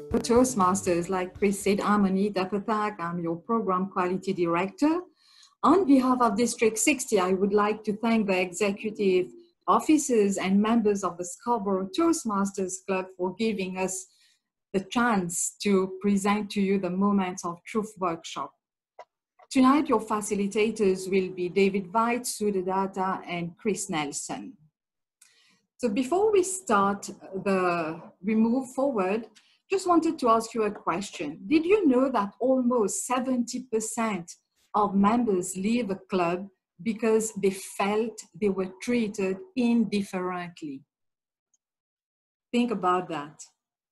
The Toastmasters, like Chris said, I'm Anita Pathak, I'm your Program Quality Director. On behalf of District 60, I would like to thank the executive officers and members of the Scarborough Toastmasters Club for giving us the chance to present to you the Moments of Truth workshop. Tonight, your facilitators will be David Veit, Sudhadata, and Chris Nelson. So before we move forward, just wanted to ask you a question. Did you know that almost 70% of members leave a club because they felt they were treated indifferently? Think about that.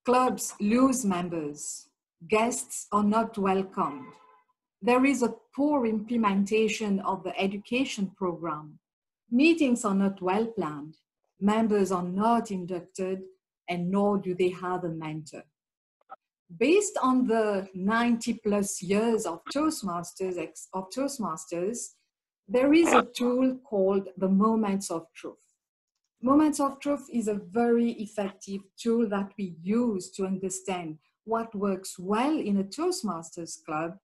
Clubs lose members. Guests are not welcomed. There is a poor implementation of the education program. Meetings are not well planned. Members are not inducted, and nor do they have a mentor. Based on the 90+ years of Toastmasters, there is a tool called the Moments of Truth. Moments of Truth is a very effective tool that we use to understand what works well in a Toastmasters club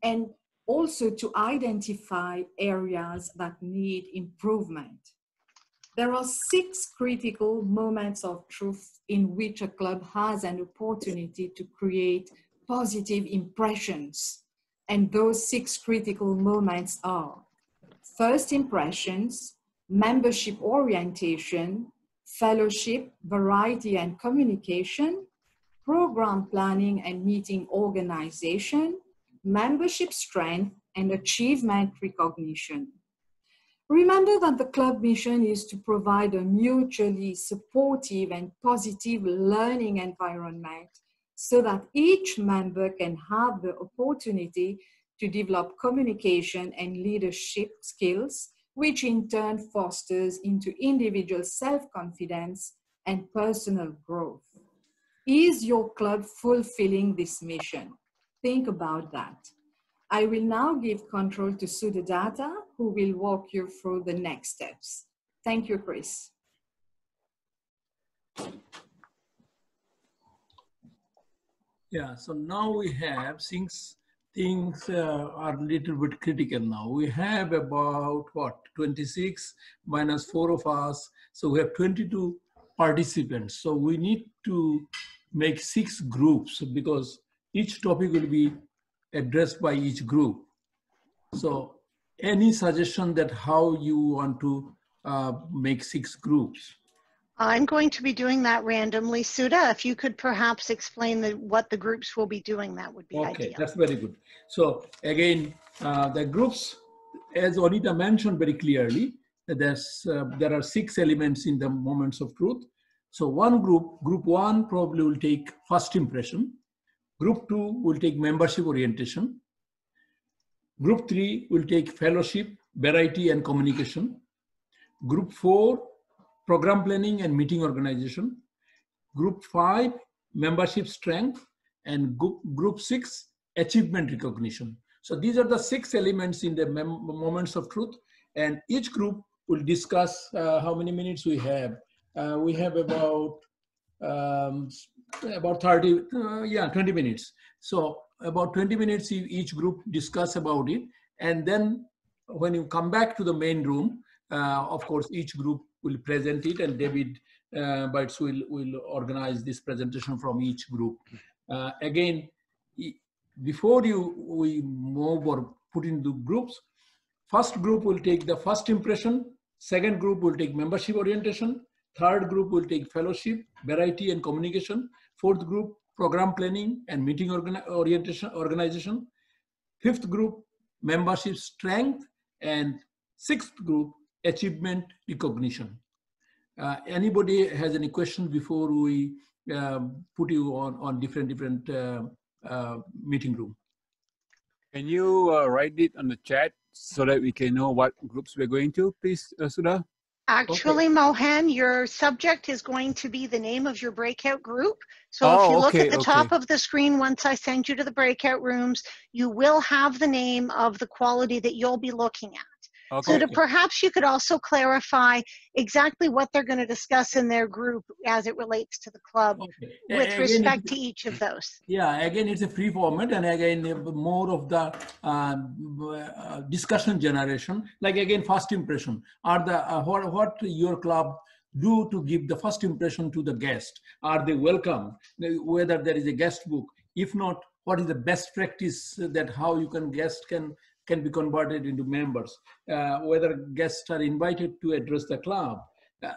and also to identify areas that need improvement. There are 6 critical moments of truth in which a club has an opportunity to create positive impressions. And those 6 critical moments are: first impressions, membership orientation, fellowship, variety and communication, program planning and meeting organization, membership strength, and achievement recognition. Remember that the club mission is to provide a mutually supportive and positive learning environment so that each member can have the opportunity to develop communication and leadership skills, which in turn fosters into individual self-confidence and personal growth. Is your club fulfilling this mission? Think about that. I will now give control to Sudhadata, who will walk you through the next steps. Thank you, Chris. Yeah, so now we have, since things are a little bit critical now, we have about, 26 minus 4 of us. So we have 22 participants. So we need to make 6 groups because each topic will be addressed by each group. So any suggestion that how you want to make 6 groups? I'm going to be doing that randomly. Sudha, if you could perhaps explain what the groups will be doing, that would be ideal. Okay, that's very good. So again, the groups, as Anita mentioned very clearly, there are 6 elements in the Moments of Truth. So one group, group 1 probably will take first impression. Group 2 will take membership orientation. Group 3 will take fellowship, variety and communication. Group 4, program planning and meeting organization. Group 5, membership strength. And group 6, achievement recognition. So these are the 6 elements in the Moments of Truth. And each group will discuss how many minutes we have. We have about 20 minutes. So about 20 minutes each group discuss about it. And then when you come back to the main room, of course, each group will present it, and David Bites will organize this presentation from each group. Again, before we move or put into groups, first group will take the first impression, second group will take membership orientation, third group will take fellowship, variety and communication, fourth group, program planning and meeting organization, fifth group, membership strength, and sixth group, achievement recognition. Anybody has any questions before we put you on different meeting room? Can you write it on the chat so that we can know what groups we're going to, please, Sudha? Actually, okay. Mohan, your subject is going to be the name of your breakout group. So if you look at the top of the screen, once I send you to the breakout rooms, you will have the name of the quality that you'll be looking at. So perhaps you could also clarify exactly what they're going to discuss in their group as it relates to the club with respect to each of those. Yeah, again, it's a free format, and again, more of the discussion generation. Like again, first impression. Are the what your club do to give the first impression to the guest? Are they welcome? Whether there is a guest book. If not, what is the best practice that how you can guest can be converted into members, whether guests are invited to address the club.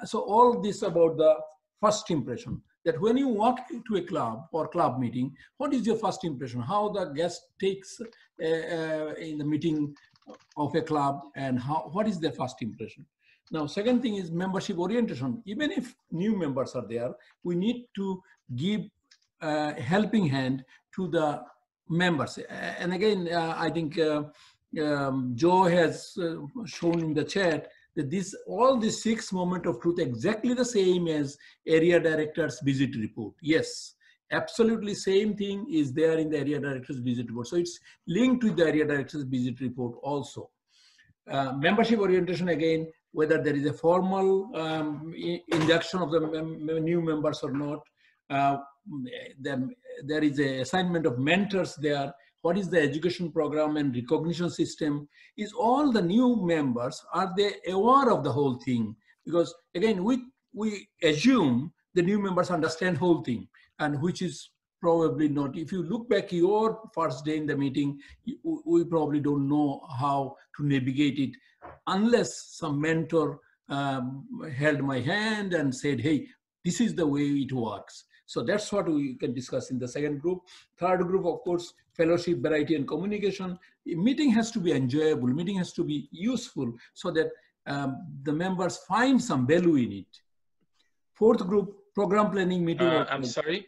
So all this about the first impression, that when you walk to a club or club meeting, what is your first impression? How the guest takes in the meeting of a club, and what is their first impression? Now, second thing is membership orientation. Even if new members are there, we need to give a helping hand to the members. And again, I think Joe has shown in the chat that all these 6 moments of truth exactly the same as area director's visit report. Yes, absolutely same thing is there in the area director's visit report. So it's linked with the area director's visit report also. Membership orientation, again, whether there is a formal induction of the new members or not. There is an assignment of mentors there. What is the education program and recognition system? Is all the new members, are they aware of the whole thing? Because again, we assume the new members understand whole thing, and which is probably not. If you look back your first day in the meeting, we probably don't know how to navigate it unless some mentor held my hand and said, hey, this is the way it works. So that's what we can discuss in the second group. Third group, of course, fellowship, variety, and communication. A meeting has to be enjoyable. Meeting has to be useful so that the members find some value in it. Fourth group, program planning meeting. I'm sorry.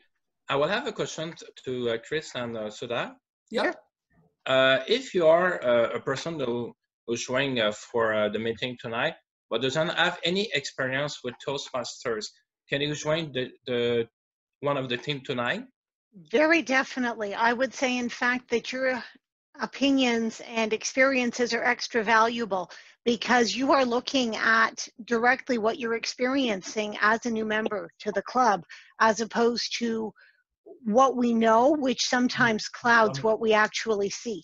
I will have a question to Chris and Sudha. Yeah. If you are a person who's showing for the meeting tonight, but doesn't have any experience with Toastmasters, can you join the one of the team tonight? Very definitely. I would say, in fact, that your opinions and experiences are extra valuable because you are looking at directly what you're experiencing as a new member to the club, as opposed to what we know, which sometimes clouds what we actually see.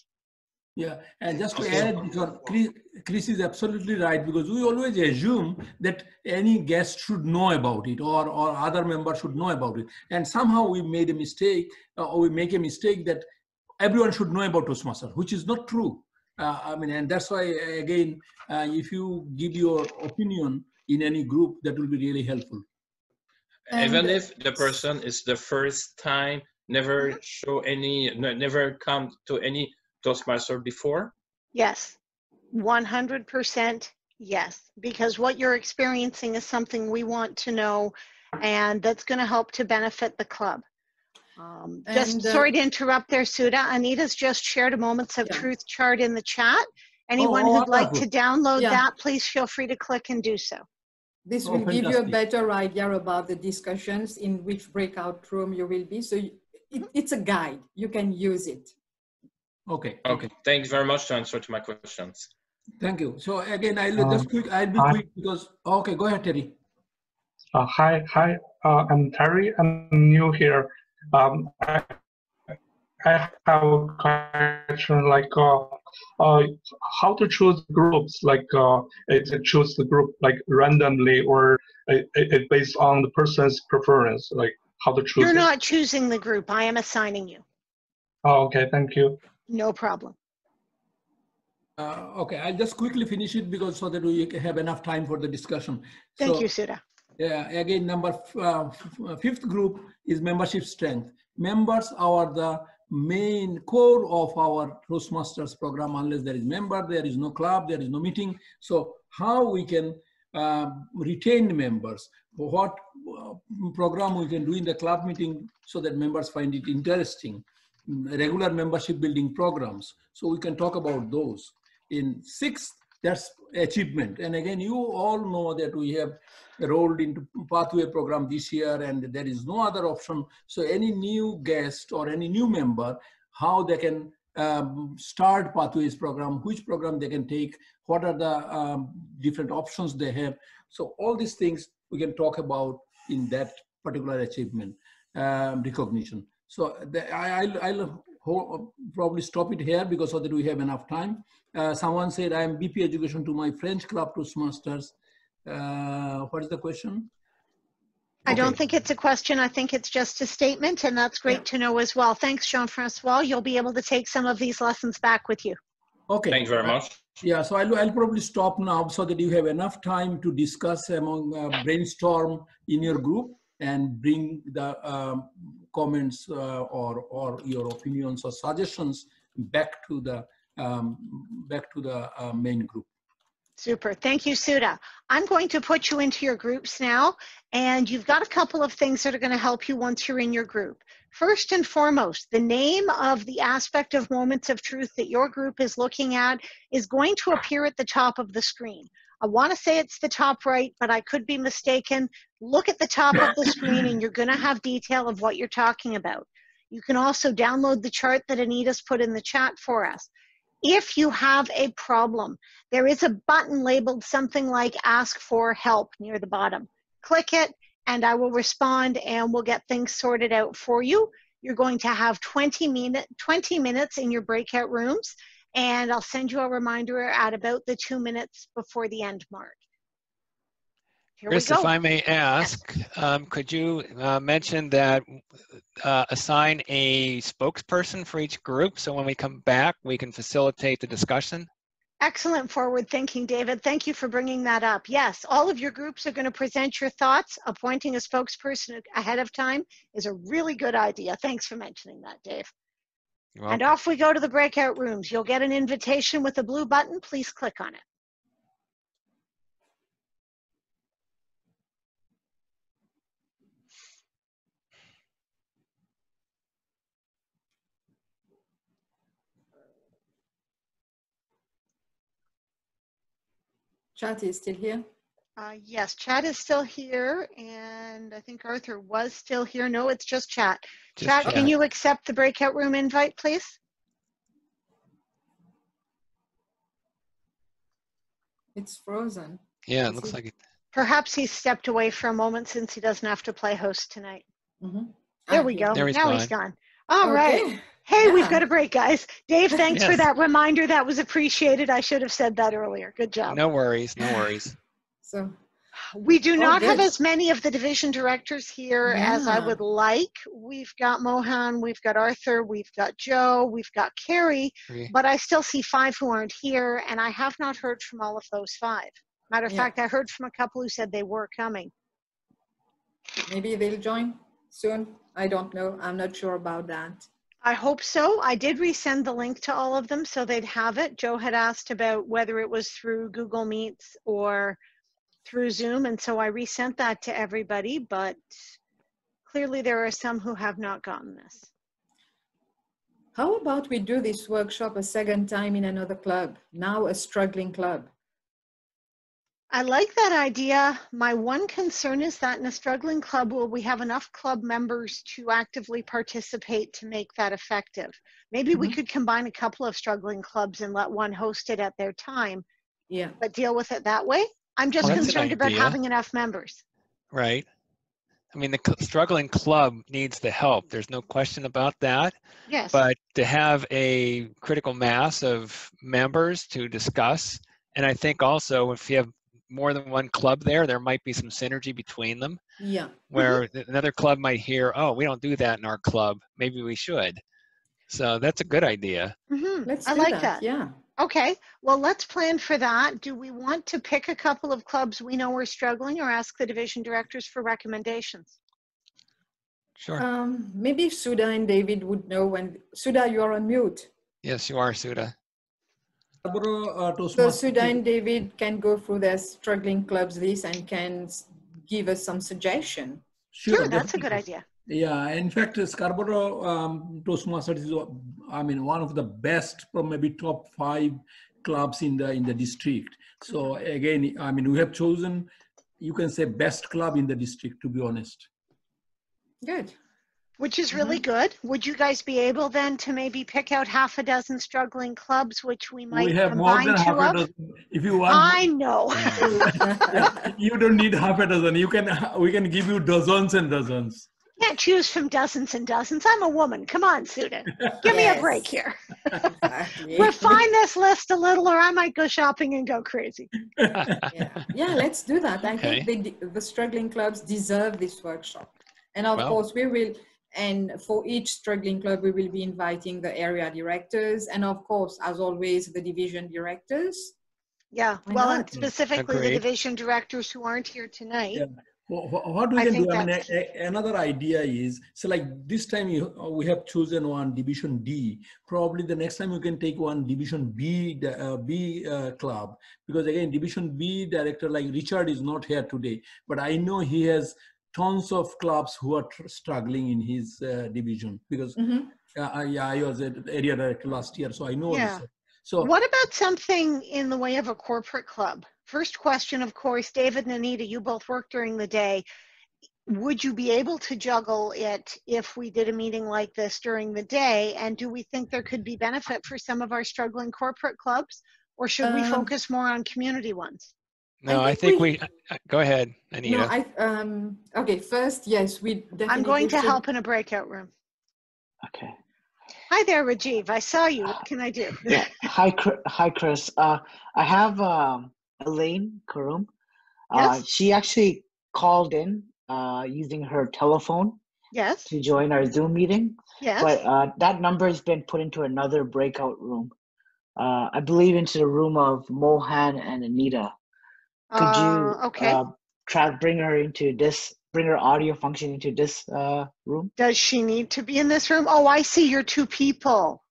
Yeah, and just to add, because Chris is absolutely right, because we always assume that any guest should know about it, or other members should know about it. And somehow we made a mistake, or we make a mistake that everyone should know about Toastmasters, which is not true. I mean, and that's why, again, if you give your opinion in any group, that will be really helpful. Even if the person is the first time, never come to any Toastmaster before? Yes, 100% yes, because what you're experiencing is something we want to know, and that's going to help to benefit the club. Sorry to interrupt there, Sudha. Anita's just shared a Moments of Truth chart in the chat. Anyone who'd like to download that, please feel free to click and do so. This will give you a better idea about the discussions in which breakout room you will be. So it's a guide. You can use it. Okay. Thanks very much to answer to my questions. Thank you. So again, I'll be quick because, okay, go ahead, Terry. Hi, I'm Terry. I'm new here. I have a question like how to choose groups, like to choose the group like randomly, or it based on the person's preference, like how to choose. You're not choosing the group. I am assigning you. Oh, okay, thank you. No problem. Okay, I'll just quickly finish it because so that we have enough time for the discussion. Thank you, Sudha. Yeah, again, fifth group is membership strength. Members are the main core of our Toastmasters program. Unless there is member, there is no club, there is no meeting. So how we can retain members? What program we can do in the club meeting so that members find it interesting? Regular membership building programs. So we can talk about those. In sixth, that's achievement. And again, you all know that we have rolled into pathway program this year and there is no other option. So any new guest or any new member, how they can start Pathways program, which program they can take, what are the different options they have. So all these things we can talk about in that particular achievement recognition. So I'll probably stop it here because so that we have enough time. Someone said, I am BP education to my French club Toastmasters. What is the question? I don't think it's a question. I think it's just a statement, and that's great to know as well. Thanks, Jean-Francois. You'll be able to take some of these lessons back with you. Okay. Thank you very much. Yeah, so I'll probably stop now so that you have enough time to discuss among brainstorm in your group and bring the comments or your opinions or suggestions back to the main group. Super. Thank you, Sudha. I'm going to put you into your groups now, and you've got a couple of things that are going to help you once you're in your group. First and foremost, the name of the aspect of Moments of Truth that your group is looking at is going to appear at the top of the screen. I want to say it's the top right, but I could be mistaken. Look at the top of the screen, and you're going to have detail of what you're talking about. You can also download the chart that Anita's put in the chat for us. If you have a problem, there is a button labeled something like Ask for Help near the bottom. Click it, and I will respond, and we'll get things sorted out for you. You're going to have 20 minutes in your breakout rooms, and I'll send you a reminder at about the 2 minutes before the end mark. Here Chris, we go. if I may ask, could you mention that assign a spokesperson for each group so when we come back, we can facilitate the discussion? Excellent forward thinking, David. Thank you for bringing that up. Yes, all of your groups are going to present your thoughts. Appointing a spokesperson ahead of time is a really good idea. Thanks for mentioning that, Dave. And off we go to the breakout rooms. You'll get an invitation with a blue button. Please click on it. Chat is still here. Yes, chat is still here, and I think Arthur was still here. No, it's just chat. Chat, can you accept the breakout room invite, please? It's frozen. Yeah, it looks like it. Perhaps he's stepped away for a moment since he doesn't have to play host tonight. Mm-hmm. There we go. There he's now gone. He's gone. All right. Hey, we've got a break, guys. Dave, thanks for that reminder. That was appreciated. I should have said that earlier. Good job. No worries. No worries. So we do not have as many of the division directors here as I would like. We've got Mohan, we've got Arthur, we've got Joe, we've got Carrie, but I still see 5 who aren't here, and I have not heard from all of those 5. Matter of fact, I heard from a couple who said they were coming. Maybe they'll join soon. I don't know. I'm not sure about that. I hope so. I did resend the link to all of them so they'd have it. Joe had asked about whether it was through Google Meets or through Zoom, and so I resent that to everybody, but clearly there are some who have not gotten this. How about we do this workshop a second time in another club, now a struggling club? I like that idea. My one concern is that in a struggling club, will we have enough club members to actively participate to make that effective? Maybe we could combine a couple of struggling clubs and let one host it at their time, but deal with it that way. I'm just concerned about having enough members. Right. I mean, the struggling club needs the help. There's no question about that. Yes. But to have a critical mass of members to discuss, and I think also if you have more than one club there might be some synergy between them. Yeah. Where another club might hear, oh, we don't do that in our club. Maybe we should. So that's a good idea. Let's I do like that. Yeah. Okay, well, let's plan for that. Do we want to pick a couple of clubs we know are struggling or ask the division directors for recommendations? Sure. Maybe Sudha and David would know when. Sudha, you're on mute. Yes, you are, Sudha. So Sudha and David can go through their struggling clubs list and can give us some suggestion. Sure, that's a good idea. Yeah, in fact, Scarborough Toastmasters is, I mean, one of the best, from maybe top 5 clubs in the district. So again, I mean, we have chosen, you can say, best club in the district, to be honest. Good. which is really good. Would you guys be able then to maybe pick out half a dozen struggling clubs, which we might We have more combine than half two a of? dozen. If you want, I know. yeah, you don't need half a dozen. We can give you dozens and dozens. Can't choose from dozens and dozens. I'm a woman. Come on, Suda. Give me a break here. Exactly. Refine this list a little, or I might go shopping and go crazy. Yeah, let's do that. I Okay. think the struggling clubs deserve this workshop. And of Well. course, we will, and for each struggling club, we will be inviting the area directors and of course, as always, the division directors. Yeah, Why well, and not? specifically the Agreed. division directors who aren't here tonight. Yeah. What we I can think do, I mean, that's key. another idea is, so like this time we have chosen one Division D. Probably the next time you can take one Division B, club, because again, Division B director like Richard is not here today, but I know he has tons of clubs who are struggling in his division, because I was an area director last year, so I know Yeah. this. So What about something in the way of a corporate club? First question, of course, David and Anita, you both work during the day. Would you be able to juggle it if we did a meeting like this during the day? And do we think there could be benefit for some of our struggling corporate clubs? Or should we focus more on community ones? No, I think we go ahead, Anita. No, okay, first, yes, we definitely I'm going to should- help in a breakout room. Okay. Hi there, Rajiv. I saw you. What can I do? Yeah. Hi, Chris. I have Elaine Karum. Yes. She actually called in using her telephone Yes. to join our Zoom meeting, Yes. but that number has been put into another breakout room. I believe into the room of Mohan and Anita. Could you okay. bring her audio function into this room? Does she need to be in this room? Oh, I see. You're two people.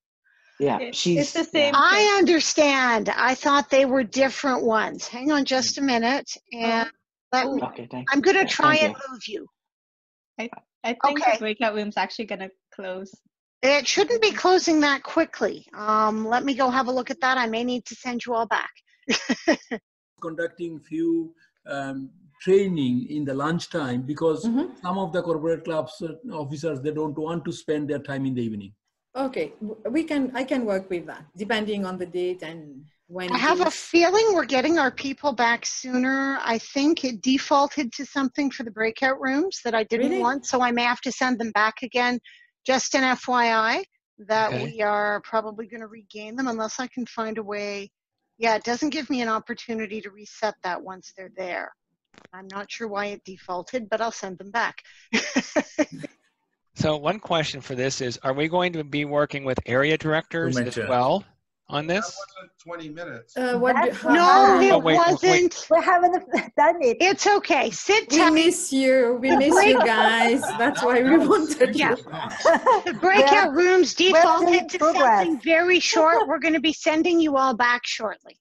Yeah, It's the same. I understand. I thought they were different ones. Hang on just a minute. And let me, Okay, thanks. I'm going to Yeah, try thank and you. move you. I think Okay. the breakout room's actually gonna close. It shouldn't be closing that quickly. Let me go have a look at that. I may need to send you all back. Conducting few training in the lunchtime, because some of the corporate clubs officers, they don't want to spend their time in the evening. Okay, I can work with that, depending on the date and when I it have a is. feeling we're getting our people back sooner. I think it defaulted to something for the breakout rooms that I didn't Really? want, so I may have to send them back again. Just an FYI that Okay. we are probably going to regain them unless I can find a way. Yeah, it doesn't give me an opportunity to reset that once they're there. I'm not sure why it defaulted, but I'll send them back. So one question for this is, are we going to be working with area directors as well on this? That wasn't 20 minutes. No, it Oh, wait, wasn't. We haven't done it. It's okay. Sit We tight. miss you. We miss you guys. That's why we wanted Yeah. to. The breakout rooms still in defaulted to progress. something very short. We're going to be sending you all back shortly.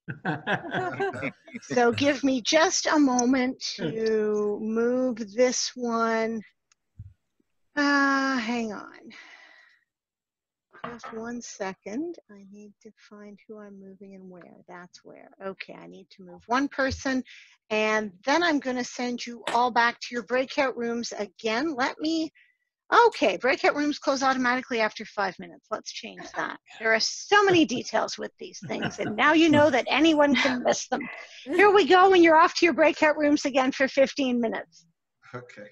So give me just a moment to move this one. Hang on. Just 1 second. I need to find who I'm moving and where. That's where. Okay, I need to move one person. And then I'm going to send you all back to your breakout rooms again. Okay, breakout rooms close automatically after 5 minutes. Let's change that. There are so many details with these things, and now you know that anyone can miss them. Here we go, and you're off to your breakout rooms again for 15 minutes. Okay.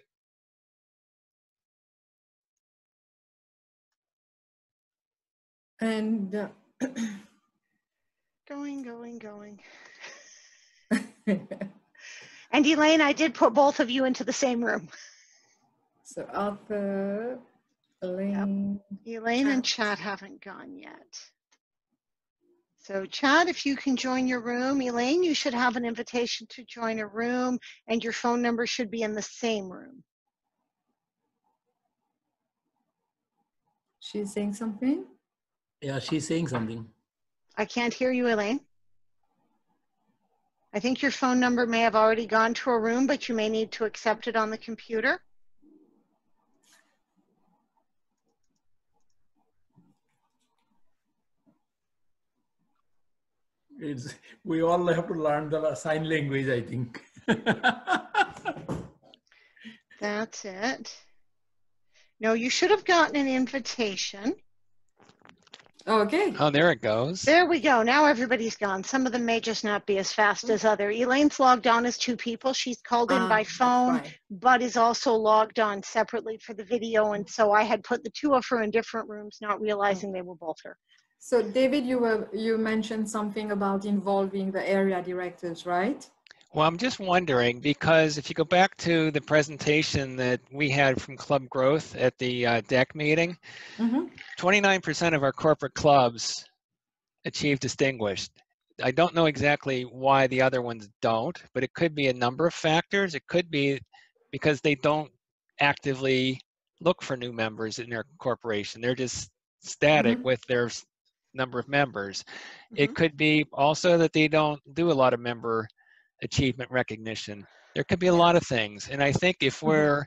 And Going. And Elaine, I did put both of you into the same room. so Arthur, Elaine, Elaine and Chad haven't gone yet. So Chad, if you can join your room. Elaine, you should have an invitation to join a room, and your phone number should be in the same room. she's saying something. Yeah, she's saying something. I can't hear you, Elaine. I think your phone number may have already gone to a room, but you may need to accept it on the computer. We all have to learn the sign language, I think. That's it. No, you should have gotten an invitation. Okay. Oh, there it goes. There we go. Now everybody's gone. Some of them may just not be as fast as other. Elaine's logged on as 2 people. She's called in by That's phone, fine. but is also logged on separately for the video. And so I had put the 2 of her in different rooms, not realizing they were both her. So David, you mentioned something about involving the area directors, right? Well, I'm just wondering, because if you go back to the presentation that we had from Club Growth at the DEC meeting, 29% of our corporate clubs achieve distinguished. I don't know exactly why the other ones don't, but it could be a number of factors. It could be because they don't actively look for new members in their corporation. They're just static with their number of members. It could be also that they don't do a lot of member achievement recognition. There could be a lot of things. And I think if we're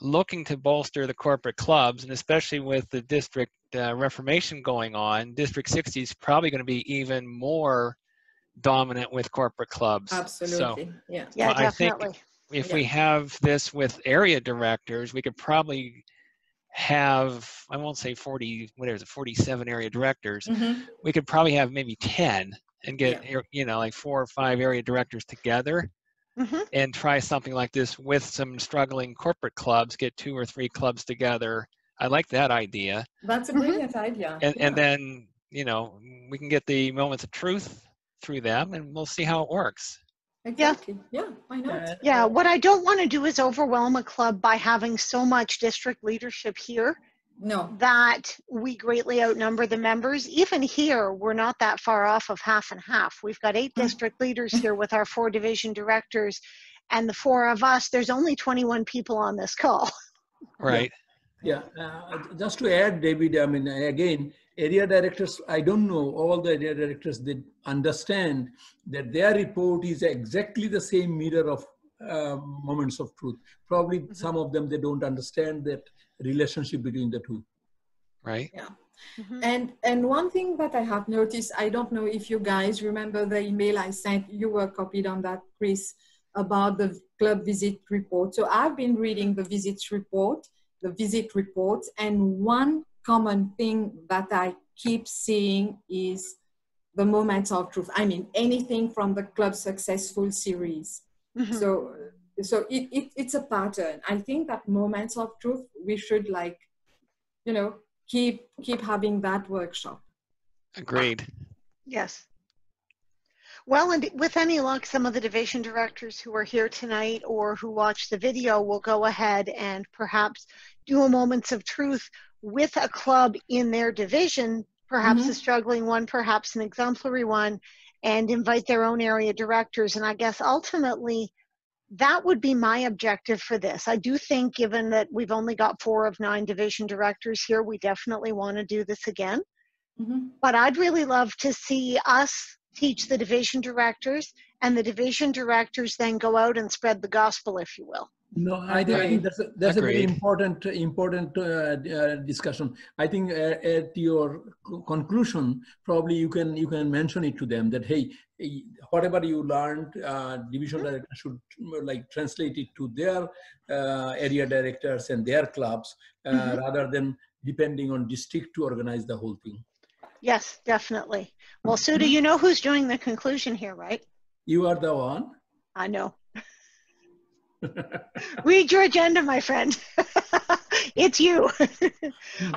looking to bolster the corporate clubs, and especially with the district reformation going on, District 60 is probably going to be even more dominant with corporate clubs. Absolutely. So, yeah. Yeah, I think definitely. if we have this with area directors, we could probably have, I won't say 40, what is it, 47 area directors. We could probably have maybe 10 and get, you know, like 4 or 5 area directors together and try something like this with some struggling corporate clubs, get 2 or 3 clubs together. I like that idea. That's a brilliant idea. And then, you know, we can get the moments of truth through them and we'll see how it works. Exactly. Yeah, why not? Yeah, what I don't want to do is overwhelm a club by having so much district leadership here. No. That we greatly outnumber the members. Even here, we're not that far off of half and half. We've got 8 district leaders here with our 4 division directors, and the 4 of us, there's only 21 people on this call. Right. Yeah, just to add, David, I mean, again, area directors, I don't know, all the area directors, they understand that their report is exactly the same mirror of moments of truth. Probably some of them, they don't understand that relationship between the two. Right. Yeah. And one thing that I have noticed, I don't know if you guys remember the email I sent, you were copied on that, Chris, about the club visit report. So I've been reading the visit reports, and one common thing that I keep seeing is the moments of truth. I mean, anything from the Club Successful series. So it's a pattern. I think that moments of truth, we should, like, you know, keep having that workshop. Agreed. Yes. Well, and with any luck, some of the division directors who are here tonight or who watch the video will go ahead and perhaps do a moments of truth with a club in their division, perhaps a struggling one, perhaps an exemplary one, and invite their own area directors. And I guess ultimately, that would be my objective for this. I do think, given that we've only got 4 of 9 division directors here, we definitely want to do this again. But I'd really love to see us teach the division directors, and the division directors then go out and spread the gospel, if you will. No, I think that's a very important discussion. I think at your conclusion, probably you can mention it to them that, hey, whatever you learned, division director should like translate it to their area directors and their clubs rather than depending on district to organize the whole thing. Yes, definitely. Well, Sudha, you know who's doing the conclusion here, right? You are the one. I know. Read your agenda, my friend. It's you.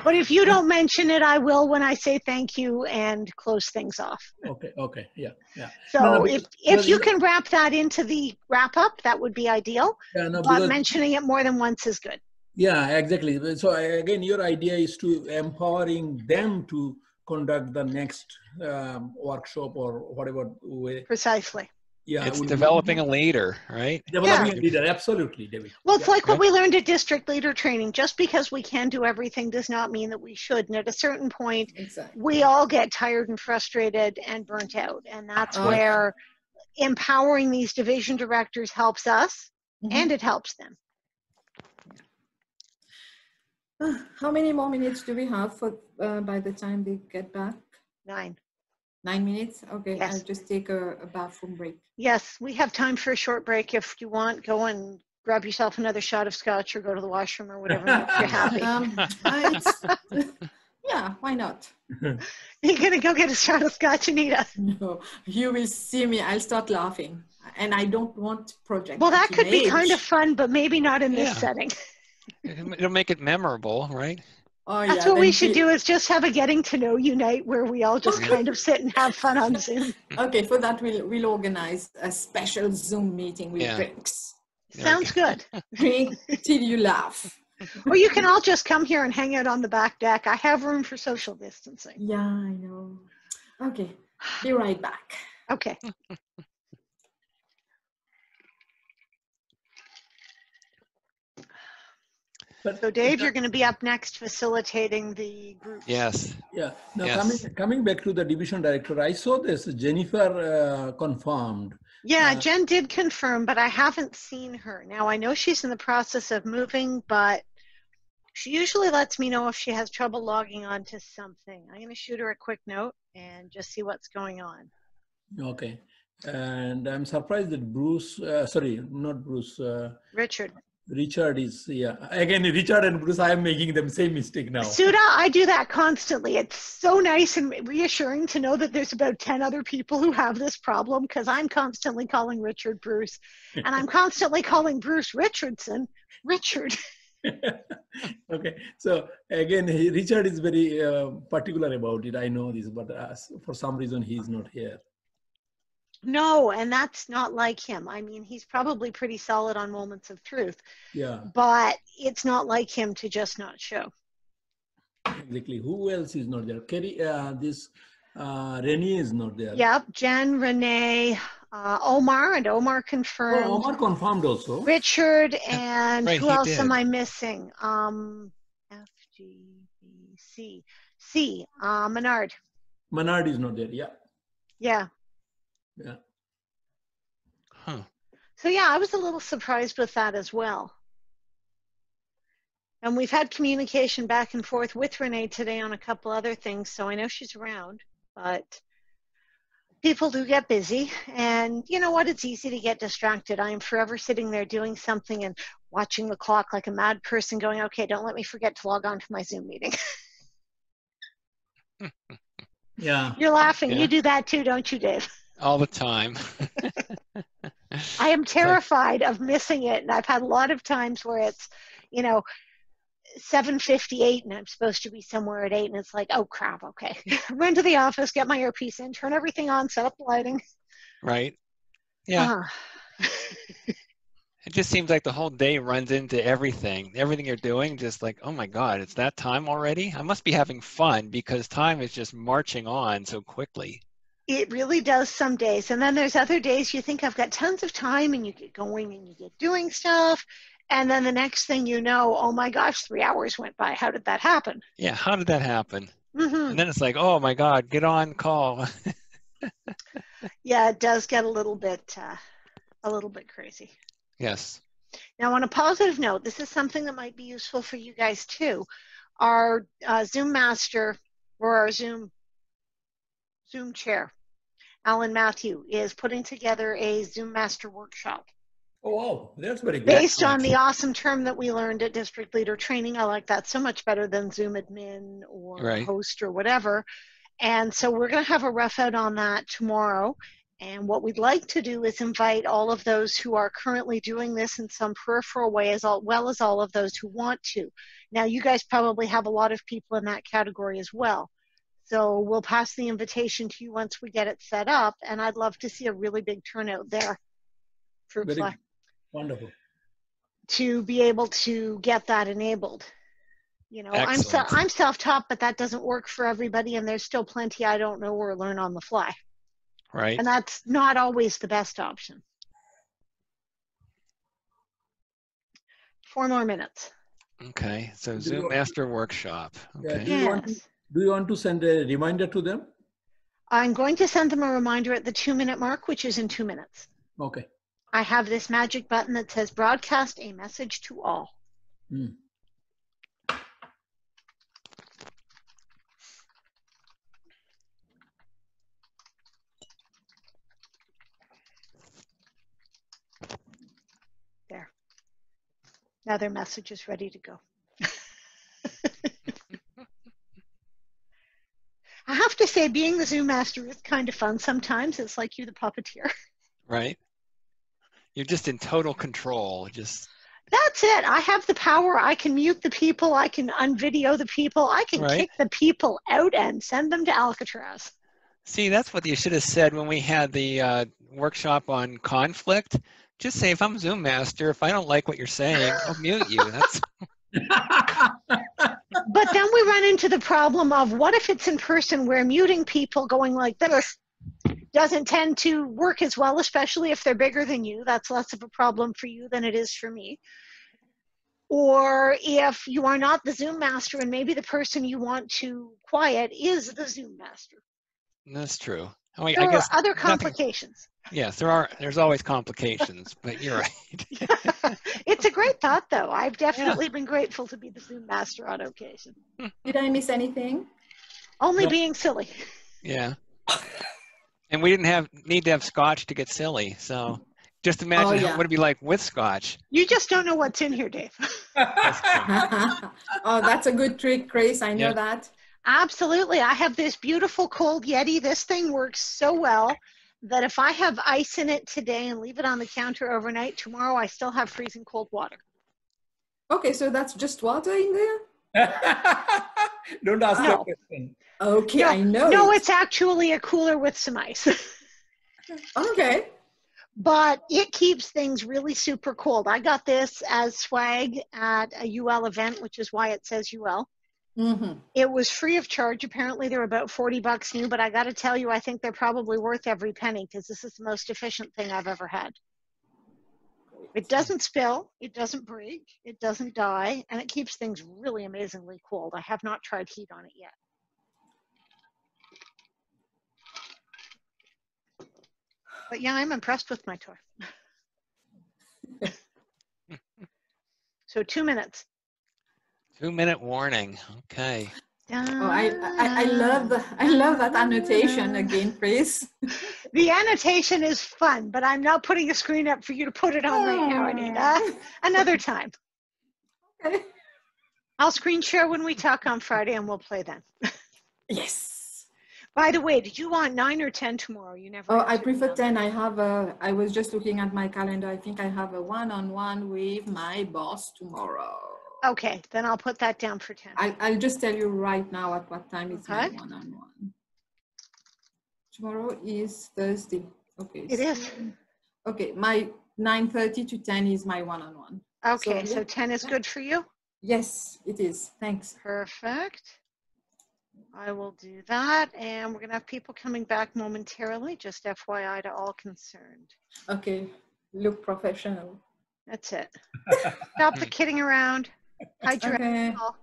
But if you don't mention it, I will when I say thank you and close things off. Okay, yeah. So if you can wrap that into the wrap up, that would be ideal. But mentioning it more than once is good. Yeah, exactly. So again, your idea is to empowering them to conduct the next workshop or whatever way. Precisely. Yeah, it's developing a leader, right? Developing a leader, absolutely, David. Well, it's like what we learned at district leader training. Just because we can do everything does not mean that we should. And at a certain point, we all get tired and frustrated and burnt out. And that's where empowering these division directors helps us and it helps them. How many more minutes do we have for by the time they get back? 9. 9 minutes? Okay, yes. I'll just take a bathroom break. Yes, we have time for a short break. If you want, go and grab yourself another shot of scotch or go to the washroom or whatever makes you happy. Yeah, why not? You're going to go get a shot of scotch, Anita? No, you will see me. I'll start laughing. And I don't want project. Well, that could be teenage. kind of fun, but maybe not in this setting. It'll make it memorable, right? Oh, That's yeah, what we should do, is just have a getting to know you night where we all just kind of sit and have fun on Zoom. Okay, for that we'll organize a special Zoom meeting with drinks. Sounds good. Drink till you laugh. Or you can all just come here and hang out on the back deck. I have room for social distancing. Yeah, I know. Okay, be right back. Okay. So Dave, you're going to be up next facilitating the groups. Yes. Yeah. Now coming back to the division director, I saw this Jennifer confirmed. Yeah, Jen did confirm, but I haven't seen her. Now I know she's in the process of moving, but she usually lets me know if she has trouble logging on to something. I'm going to shoot her a quick note and just see what's going on. Okay. And I'm surprised that Bruce, sorry, not Bruce. Richard is, again, Richard and Bruce, I am making them same mistake now. Suda, I do that constantly. It's so nice and reassuring to know that there's about 10 other people who have this problem, because I'm constantly calling Richard Bruce, and I'm constantly calling Bruce Richardson Richard. Okay, so again, Richard is very particular about it. I know this, but for some reason he is not here. No, and that's not like him. I mean, he's probably pretty solid on moments of truth. Yeah. But it's not like him to just not show. Exactly. Who else is not there? Kerry, Renee is not there. Yep, Jen, Renee, Omar, and Omar confirmed. Oh, Omar confirmed also. Richard, and right, who else did. am I missing? FGBC. C, Menard. Menard is not there, yeah. Yeah. Yeah. Huh. So yeah, I was a little surprised with that as well. And we've had communication back and forth with Renee today on a couple other things, so I know she's around, but people do get busy, and you know what? It's easy to get distracted. I am forever sitting there doing something and watching the clock like a mad person going, okay, don't let me forget to log on to my Zoom meeting. Yeah. You're laughing. Yeah. You do that too, don't you, Dave? All the time. I am terrified of missing it, and I've had a lot of times where it's, 7:58 and I'm supposed to be somewhere at 8, and it's like, oh crap, okay. Run to the office, get my earpiece in, turn everything on, set up the lighting. Right. Yeah. It just seems like the whole day runs into everything. Everything you're doing, just like, oh my God, it's that time already? I must be having fun because time is just marching on so quickly. It really does some days. And then there's other days you think I've got tons of time, and you get going and you get doing stuff. And then the next thing you know, oh my gosh, 3 hours went by. How did that happen? Yeah, how did that happen? Mm-hmm. And then it's like, oh my God, get on call. Yeah, it does get a little bit crazy. Yes. Now, on a positive note, this is something that might be useful for you guys too. Our Zoom master, or our Zoom chair, Alan Matthew, is putting together a Zoom master workshop. Oh, wow, that's very good. Based on the awesome term that we learned at District Leader Training. I like that so much better than Zoom admin or host or whatever. And so we're going to have a rough out on that tomorrow. And what we'd like to do is invite all of those who are currently doing this in some peripheral way, as well as all of those who want to. Now, you guys probably have a lot of people in that category as well. So we'll pass the invitation to you once we get it set up. And I'd love to see a really big turnout there. Fruit fly. Wonderful. To be able to get that enabled. I'm self-taught, but that doesn't work for everybody, and there's still plenty I don't know or learn on the fly. Right. And that's not always the best option. 4 more minutes. Okay, so Zoom Master Workshop. Okay. Do you want to send a reminder to them? I'm going to send them a reminder at the 2-minute mark, which is in 2 minutes. Okay. I have this magic button that says broadcast a message to all. Mm. There. Now their message is ready to go. I have to say, being the Zoom master is kind of fun. Sometimes it's like you're the puppeteer. Right. You're just in total control. That's it. I have the power. I can mute the people. I can unvideo the people. I can Right. kick the people out and send them to Alcatraz. See, that's what you should have said when we had the workshop on conflict. Just say, if I'm Zoom master, if I don't like what you're saying, I'll mute you. That's But then we run into the problem of what if it's in person where muting people going like this doesn't tend to work as well, especially if they're bigger than you. That's less of a problem for you than it is for me. Or if you are not the Zoom master and maybe the person you want to quiet is the Zoom master. That's true. I mean, There I guess are other nothing, complications. yes, there's always complications, but you're right. It's a great thought, though. I've definitely been grateful to be the Zoom master on occasion. Did I miss anything? Only No. being silly. Yeah. And we didn't need to have scotch to get silly. So just imagine what it'd be like with scotch. You just don't know what's in here, Dave. Oh, that's a good trick, Chris. I know that. Absolutely. I have this beautiful cold Yeti. This thing works so well that if I have ice in it today and leave it on the counter overnight, tomorrow I still have freezing cold water. Okay, so that's just water in there? Don't ask No. that question. Okay, No, I know. No, it's actually a cooler with some ice. Okay. But it keeps things really super cold. I got this as swag at a UL event, which is why it says UL. Mm-hmm. It was free of charge. Apparently they're about $40 new, but I got to tell you, I think they're probably worth every penny because this is the most efficient thing I've ever had. It doesn't spill, it doesn't break, it doesn't die, and it keeps things really amazingly cold. I have not tried heat on it yet. But yeah, I'm impressed with my toy. So 2 minutes. 2-minute warning. Okay. Oh, I love that annotation again, Chris. The annotation is fun, but I'm not putting a screen up for you to put it on right now, Anita. Another time. Okay. I'll screen share when we talk on Friday and we'll play then. Yes. By the way, did you want 9 or 10 tomorrow? You never. Oh, I prefer 10. I was just looking at my calendar. I think I have a one-on-one with my boss tomorrow. Okay, then I'll put that down for 10. I'll just tell you right now at what time it's my Okay. one-on-one. Tomorrow is Thursday. Okay. It is. Okay, my 9:30 to 10 is my one-on-one. Okay, so 10 is good for you? Yes, it is. Thanks. Perfect. I will do that, and we're going to have people coming back momentarily, just FYI to all concerned. Okay, look professional. That's it. Stop the kidding around. Hide your Okay. alcohol.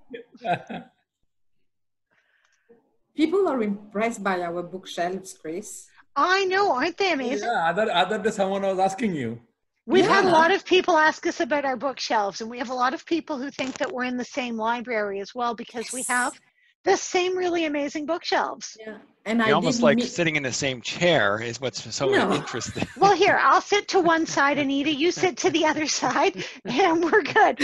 People are impressed by our bookshelves, Chris. I know, aren't they amazing? Yeah, other day someone was asking you. We've had a lot of people ask us about our bookshelves, and we have a lot of people who think that we're in the same library as well because we have the same really amazing bookshelves. Yeah, and They almost like sitting in the same chair is what's so interesting. Well, here, I'll sit to one side, Anita, you sit to the other side, and we're good.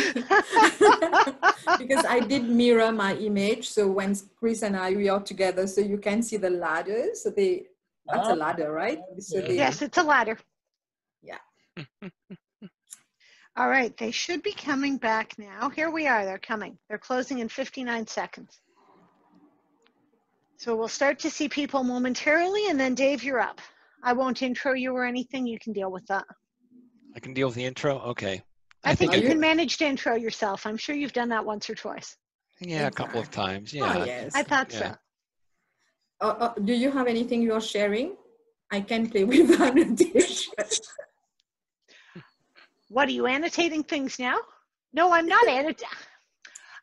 Because I did mirror my image, so when Chris and we are together, so you can see the ladders. So that's a ladder, right? So yes, it's a ladder. Yeah. All right, they should be coming back now. Here we are, they're coming. They're closing in 59 seconds. So we'll start to see people momentarily, and then Dave, you're up. I won't intro you or anything. You can deal with that. I can deal with the intro? Okay. I think you can manage to intro yourself. I'm sure you've done that once or twice. Yeah, a couple of times. Yeah. Oh, yes. I thought so. Do you have anything you're sharing? I can play with annotation. What, are you annotating things now? No, I'm not annotating.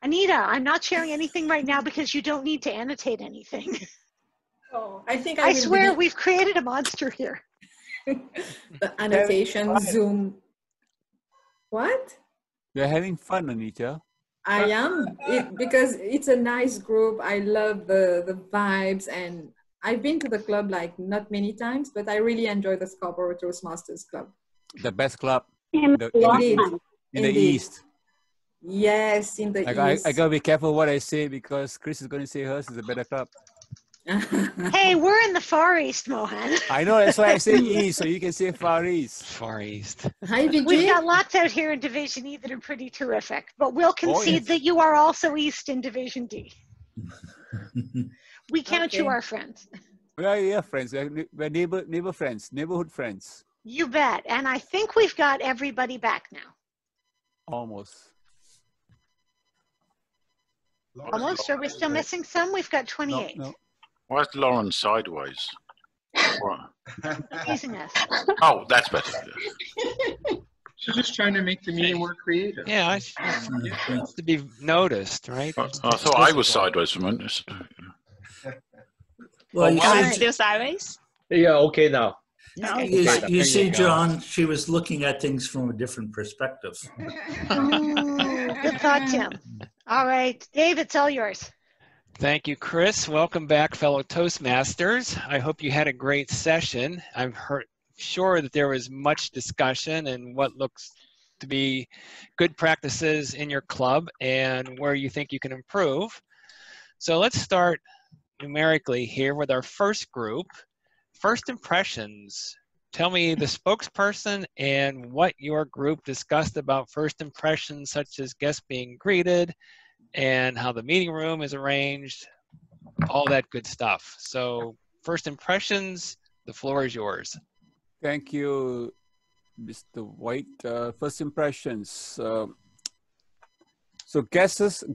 Anita, I'm not sharing anything right now because you don't need to annotate anything. Oh, I swear we've created a monster here. The annotation Zoom. What? You're having fun, Anita. I am, because it's a nice group. I love the vibes, and I've been to the club like not many times, but I really enjoy the Scarborough Toastmasters Club. The best club Indeed. in the East. Yes, in the I east. gotta be careful what I say because Chris is going to say hers is a better club. Hey, we're in the Far East, Mohan. I know, that's why I say east, so you can say Far East. Far East. Hi, We've Vijay. got lots out here in Division E that are pretty terrific, but we'll concede yes. that you are also East in Division D. We count you Okay. our friends. Yeah, friends. We're neighbor friends, neighborhood friends. You bet. And I think we've got everybody back now. Almost. Almost. Are we still missing some? We've got 28. No. Why is Lauren sideways? Teasing us. Oh, that's better. She's just trying to make the meeting more creative. Yeah, it's to be noticed, right? I thought I was sideways for a minute. Well, you see, Still sideways? Yeah, okay now. you see, John, she was looking at things from a different perspective. Ooh, good thought, Tim. All right, Dave, it's all yours. Thank you, Chris. Welcome back, fellow Toastmasters. I hope you had a great session. I'm sure that there was much discussion and what looks to be good practices in your club and where you think you can improve. So let's start numerically here with our first group. First impressions. Tell me the spokesperson and what your group discussed about first impressions, such as guests being greeted and how the meeting room is arranged, all that good stuff. So first impressions, the floor is yours. Thank you, Mr. White. First impressions. So guests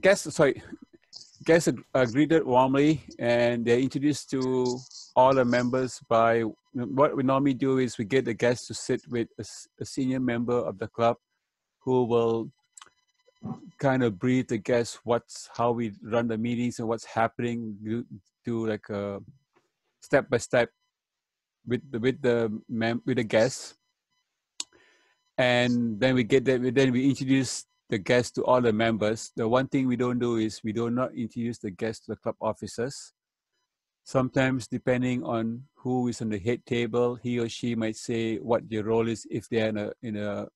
are greeted warmly and they're introduced to all the members by, what we normally do is we get the guests to sit with a senior member of the club who will kind of brief the guests how we run the meetings and what's happening, do like a step by step with the guests. And then we introduce the guests to all the members. The one thing we don't do is we do not introduce the guests to the club officers. Sometimes, depending on who is on the head table, he or she might say what their role is if they're in a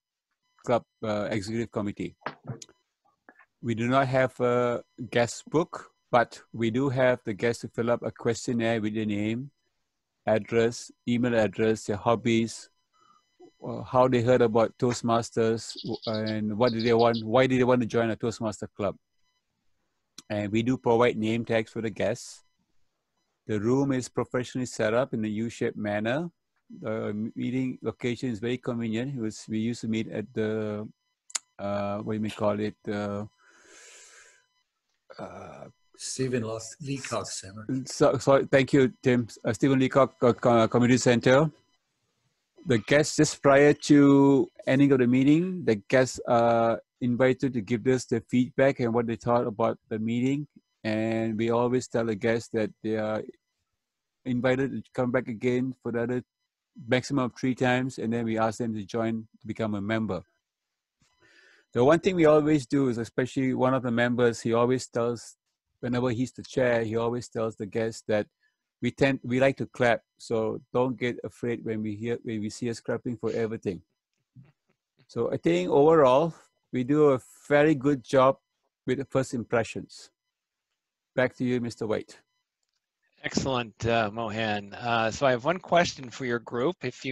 club executive committee. We do not have a guest book, but we do have the guests to fill up a questionnaire with their name, address, email address, their hobbies, how they heard about Toastmasters, and what did they want, why did they want to join a Toastmaster club. And we do provide name tags for the guests. The room is professionally set up in a U-shaped manner. The meeting location is very convenient. We used to meet at the, what do we call it? Stephen Leacock Center. So thank you, Tim. Stephen Leacock Community Center. The guests, just prior to ending of the meeting, the guests are invited to give us their feedback and what they thought about the meeting. And we always tell the guests that they are invited to come back again for the other maximum of 3 times, and then we ask them to join to become a member. The one thing we always do is, especially one of the members, he always tells, whenever he's the chair, he always tells the guests that we like to clap, so don't get afraid when we see us clapping for everything. So I think overall, we do a very good job with the first impressions. Back to you, Mr. White. Excellent, Mohan. So I have one question for your group, if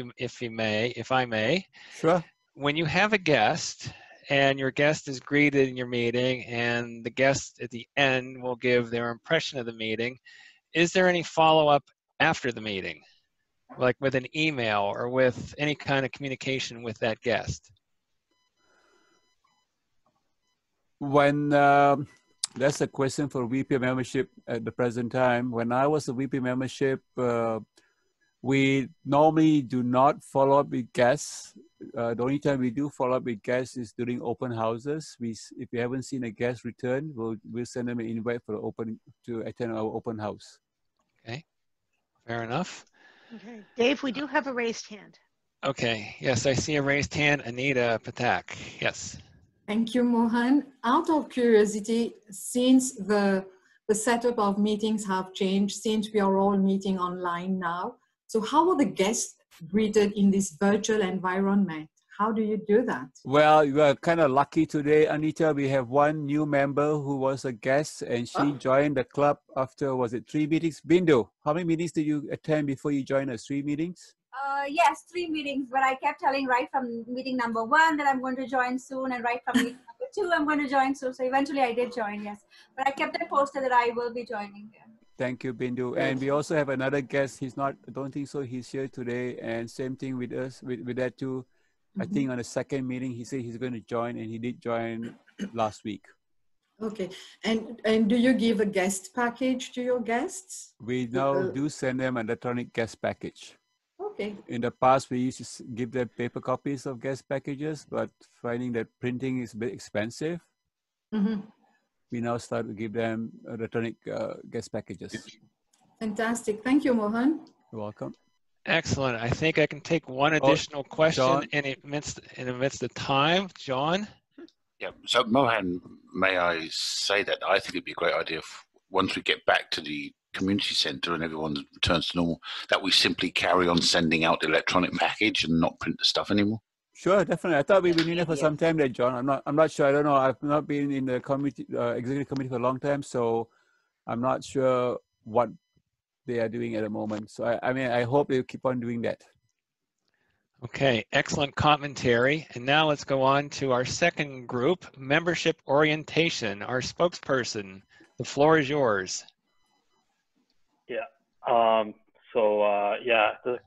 I may. Sure. When you have a guest and your guest is greeted in your meeting and the guest at the end will give their impression of the meeting, is there any follow-up after the meeting, like with an email or with any kind of communication with that guest? When that's a question for VP membership at the present time. When I was a VP membership, we normally do not follow up with guests. The only time we do follow up with guests is during open houses. If we haven't seen a guest return, we'll send them an invite to attend our open house. Okay, fair enough. Okay, Dave, we do have a raised hand. Okay, yes, I see a raised hand. Anita Patak, yes. Thank you, Mohan. Out of curiosity, since the setup of meetings have changed, since we are all meeting online now, so how are the guests greeted in this virtual environment? How do you do that? Well, you are kind of lucky today, Anita. We have one new member who was a guest, and she joined the club after, was it 3 meetings? Bindu, how many meetings did you attend before you joined us? 3 meetings? Yes, 3 meetings, but I kept telling right from meeting number 1 that I'm going to join soon, and right from meeting number 2 I'm going to join soon. So eventually I did join, yes. But I kept them posted that I will be joining here. Thank you, Bindu. And we also have another guest. He's not, I don't think so, he's here today. And same thing with us, with that too. I think on the second meeting, he said he's going to join, and he did join last week. Okay. And do you give a guest package to your guests? We now do send them an electronic guest package. Okay. In the past, we used to give them paper copies of guest packages, but finding that printing is a bit expensive, we now start to give them electronic guest packages. Fantastic. Thank you, Mohan. You're welcome. Excellent. I think I can take one additional question John. in the midst of time. John? Yeah, so Mohan, may I say that I think it'd be a great idea if, once we get back to the community centre and everyone returns to normal, that we simply carry on sending out the electronic package and not print the stuff anymore. Sure, definitely. I thought we've been doing it for some time there, John. I'm not sure. I don't know. I've not been in the committee, executive committee for a long time, so I'm not sure what they are doing at the moment. So I mean, I hope they'll keep on doing that. Okay, excellent commentary. And now let's go on to our second group, membership orientation. Our spokesperson, the floor is yours. Yeah. Yeah, the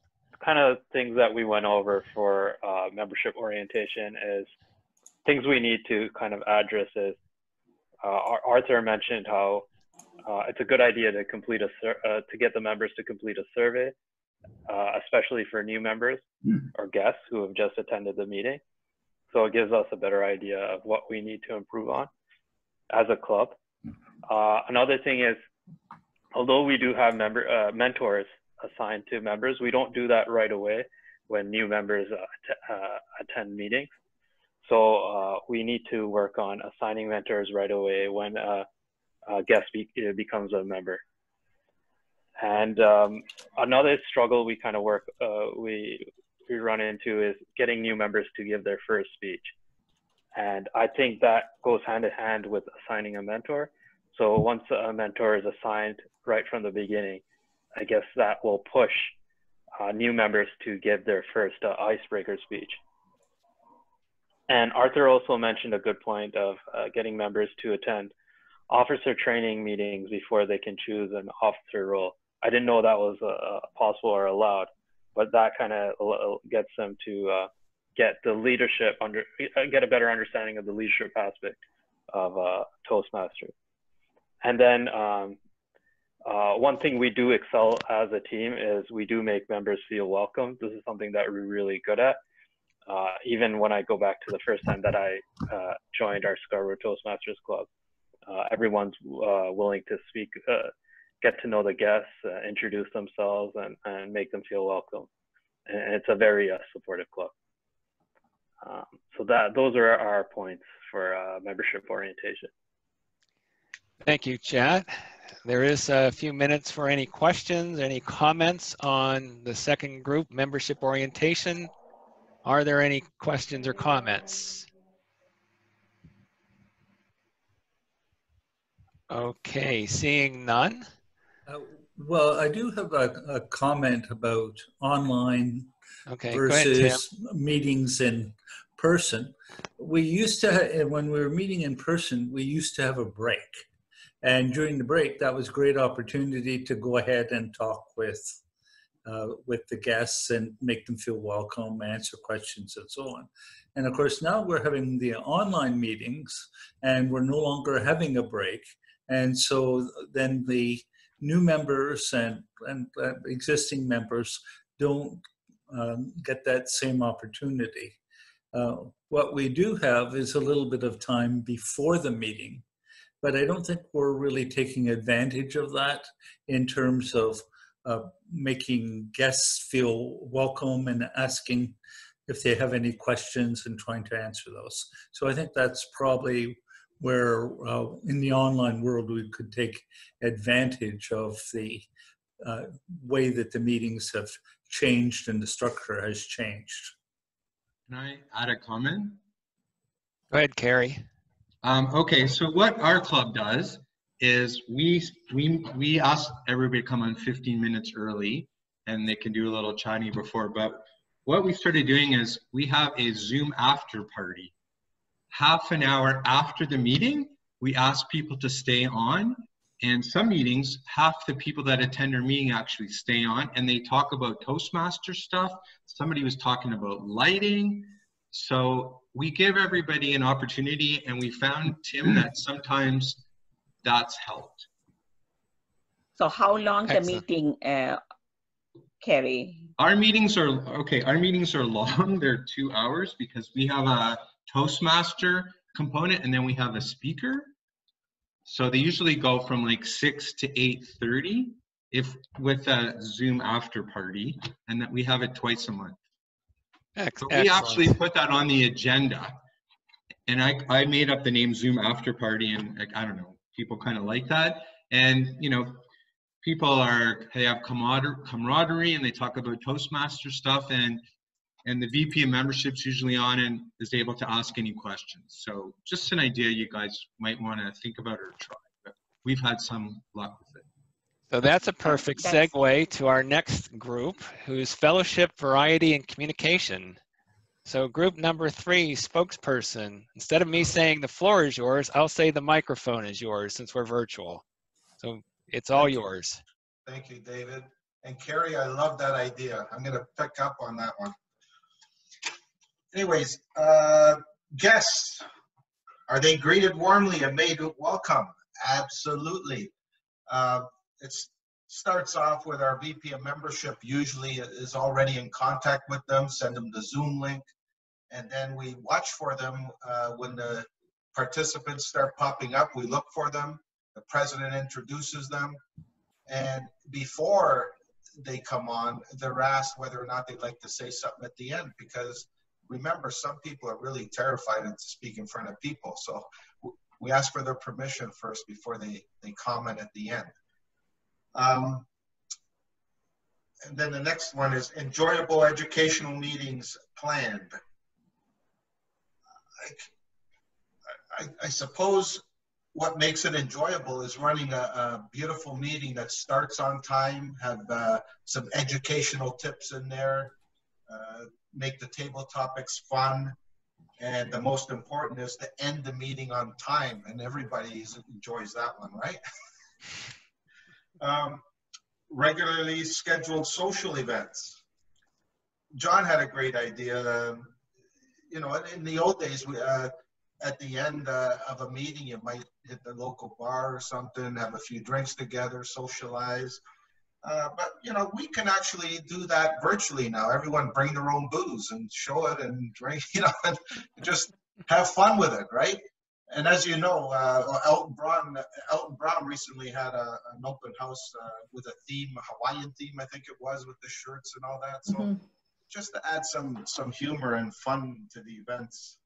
kind of things that we went over for membership orientation is things we need to kind of address is Arthur mentioned how it's a good idea to complete to get the members to complete a survey, especially for new members or guests who have just attended the meeting. So it gives us a better idea of what we need to improve on as a club. Another thing is, although we do have mentors assigned to members, we don't do that right away when new members attend meetings. So we need to work on assigning mentors right away when a guest becomes a member. And another struggle we kind of we run into is getting new members to give their first speech. And I think that goes hand in hand with assigning a mentor. So once a mentor is assigned right from the beginning, I guess that will push new members to give their first icebreaker speech. And Arthur also mentioned a good point of getting members to attend officer training meetings before they can choose an officer role. I didn't know that was possible or allowed, but that kind of gets them to get the leadership get a better understanding of the leadership aspect of Toastmasters. And then one thing we do excel as a team is we do make members feel welcome. This is something that we're really good at. Even when I go back to the first time that I joined our Scarborough Toastmasters Club, everyone's willing to speak, get to know the guests, introduce themselves, and make them feel welcome. And it's a very supportive club. So those are our points for membership orientation. Thank you, Chad. There is a few minutes for any questions, any comments on the second group, membership orientation. Are there any questions or comments? Okay, seeing none. Well, I do have a comment about online versus meetings in person. We used to, when we were meeting in person, we used to have a break. And during the break, that was a great opportunity to go ahead and talk with the guests and make them feel welcome, answer questions, and so on. And of course, now we're having the online meetings, and we're no longer having a break. And so then the new members and existing members don't get that same opportunity. What we do have is a little bit of time before the meeting, but I don't think we're really taking advantage of that in terms of making guests feel welcome and asking if they have any questions and trying to answer those. So I think that's probably where in the online world we could take advantage of the way that the meetings have changed and the structure has changed. Can I add a comment? Go ahead, Carrie. Okay, so what our club does is we ask everybody to come on 15 minutes early, and they can do a little chatting before. But what we started doing is we have a Zoom after party. Half an hour after the meeting, we ask people to stay on. And some meetings, half the people that attend our meeting actually stay on, and they talk about Toastmasters stuff. Somebody was talking about lighting. So we give everybody an opportunity, and we found, Tim, that sometimes that's helped. So how long Excellent. the meeting, Carrie? Our meetings are, okay, our meetings are long. They're 2 hours because we have a Toastmaster component, and then we have a speaker. So they usually go from like 6 to 8:30 if with a Zoom after party, and that we have it twice a month. So we actually put that on the agenda, and I made up the name Zoom after party, and like, I don't know, people kind of like that. And you know, they have camaraderie, and they talk about Toastmaster stuff, and the VP of membership's usually on and is able to ask any questions. So just an idea you guys might want to think about or try, but we've had some luck with it. So that's a perfect segue to our next group, who's Fellowship, Variety, and Communication. So group number 3, spokesperson. Instead of me saying the floor is yours, I'll say the microphone is yours since we're virtual. So it's all yours. Thank you, David. And Carrie, I love that idea. I'm going to pick up on that one. Anyways, guests, are they greeted warmly and made welcome? Absolutely. It starts off with our VP of membership usually is already in contact with them, send them the Zoom link, and then we watch for them when the participants start popping up. We look for them. The president introduces them, and before they come on, they're asked whether or not they'd like to say something at the end, because remember, some people are really terrified to speak in front of people. So we ask for their permission first before they comment at the end. And then the next one is enjoyable educational meetings planned. I suppose what makes it enjoyable is running a beautiful meeting that starts on time, have some educational tips in there, make the table topics fun, and the most important is to end the meeting on time, and everybody enjoys that one, right? Regularly scheduled social events. John had a great idea. You know, in the old days, we, at the end of a meeting, you might hit the local bar or something, have a few drinks together, socialize. But, you know, we can actually do that virtually now. Everyone bring their own booze and show it and drink, you know, and just have fun with it, right? And as you know, Elton Brown recently had an open house with a theme, a Hawaiian theme, I think it was, with the shirts and all that. So just to add some humor and fun to the events.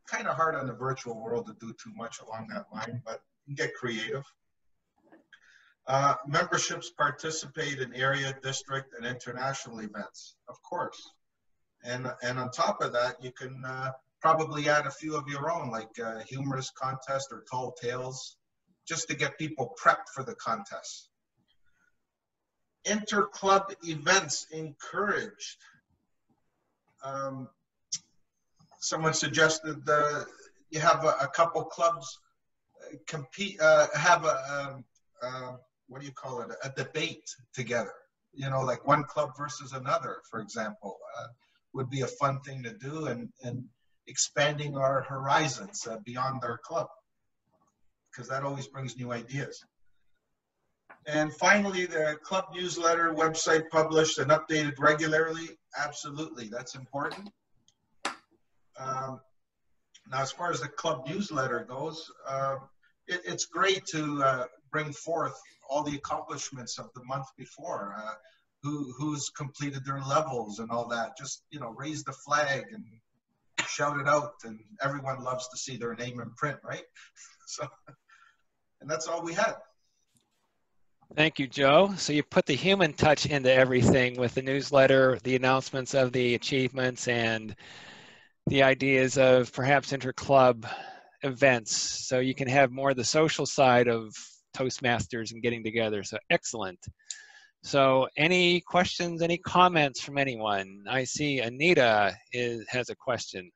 Kind of hard on the virtual world to do too much along that line, but you can get creative. Memberships participate in area, district, and international events, of course. And on top of that, you can probably add a few of your own, like humorous contest or tall tales, just to get people prepped for the contest. Inter-club events encouraged. Someone suggested you have a couple clubs compete, have a what do you call it, a debate together. You know, like one club versus another, for example, would be a fun thing to do, and expanding our horizons beyond our club, because that always brings new ideas. And finally, the club newsletter website published and updated regularly. Absolutely, that's important. Now, as far as the club newsletter goes, it's great to bring forth all the accomplishments of the month before, who's completed their levels and all that. Just, you know, raise the flag and shout it out, and everyone loves to see their name in print, right? So, and that's all we had. Thank you, Joe. So you put the human touch into everything with the newsletter, the announcements of the achievements, and the ideas of perhaps inter-club events. So you can have more of the social side of Toastmasters and getting together. So excellent. So any questions, any comments from anyone? I see Anita has a question.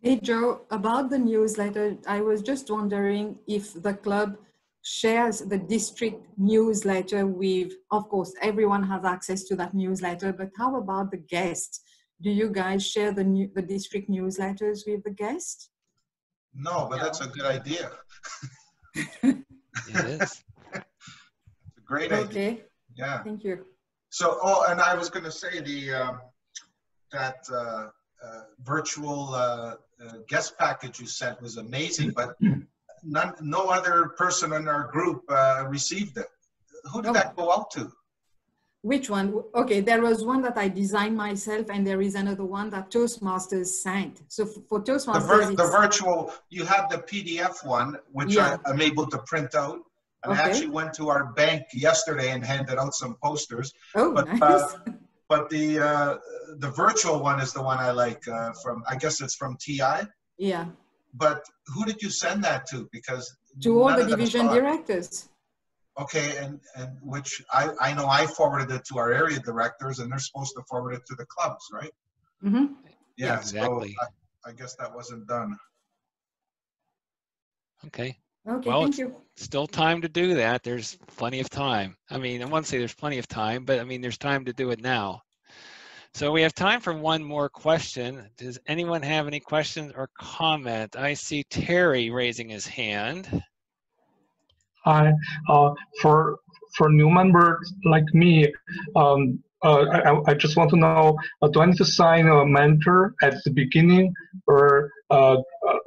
Hey, Joe, about the newsletter, I was just wondering if the club shares the district newsletter with, of course, everyone has access to that newsletter, but how about the guests? Do you guys share the district newsletters with the guests? No, but that's a good idea. It is. It's a great idea. Okay. Yeah. Thank you. So, and I was going to say that virtual guest package you sent was amazing, but no other person in our group received it. Who did that go out to? Which one? Okay, there was one that I designed myself, and there is another one that Toastmasters sent. So for Toastmasters, the virtual, you have the PDF one, which I'm able to print out. And I actually went to our bank yesterday and handed out some posters. Oh, but, nice. But the virtual one is the one I like from, I guess it's from TI. Yeah. But who did you send that to? Because to all the division directors. Okay, and which I know I forwarded it to our area directors, and they're supposed to forward it to the clubs, right? Mm-hmm. Yeah, exactly. So I guess that wasn't done. Okay. Okay, well, thank you. Still time to do that. There's plenty of time. I mean, I won't say there's plenty of time, but I mean, there's time to do it now. So we have time for one more question. Does anyone have any questions or comment? I see Terry raising his hand. Hi, for new members like me, I just want to know, do I need to sign a mentor at the beginning, or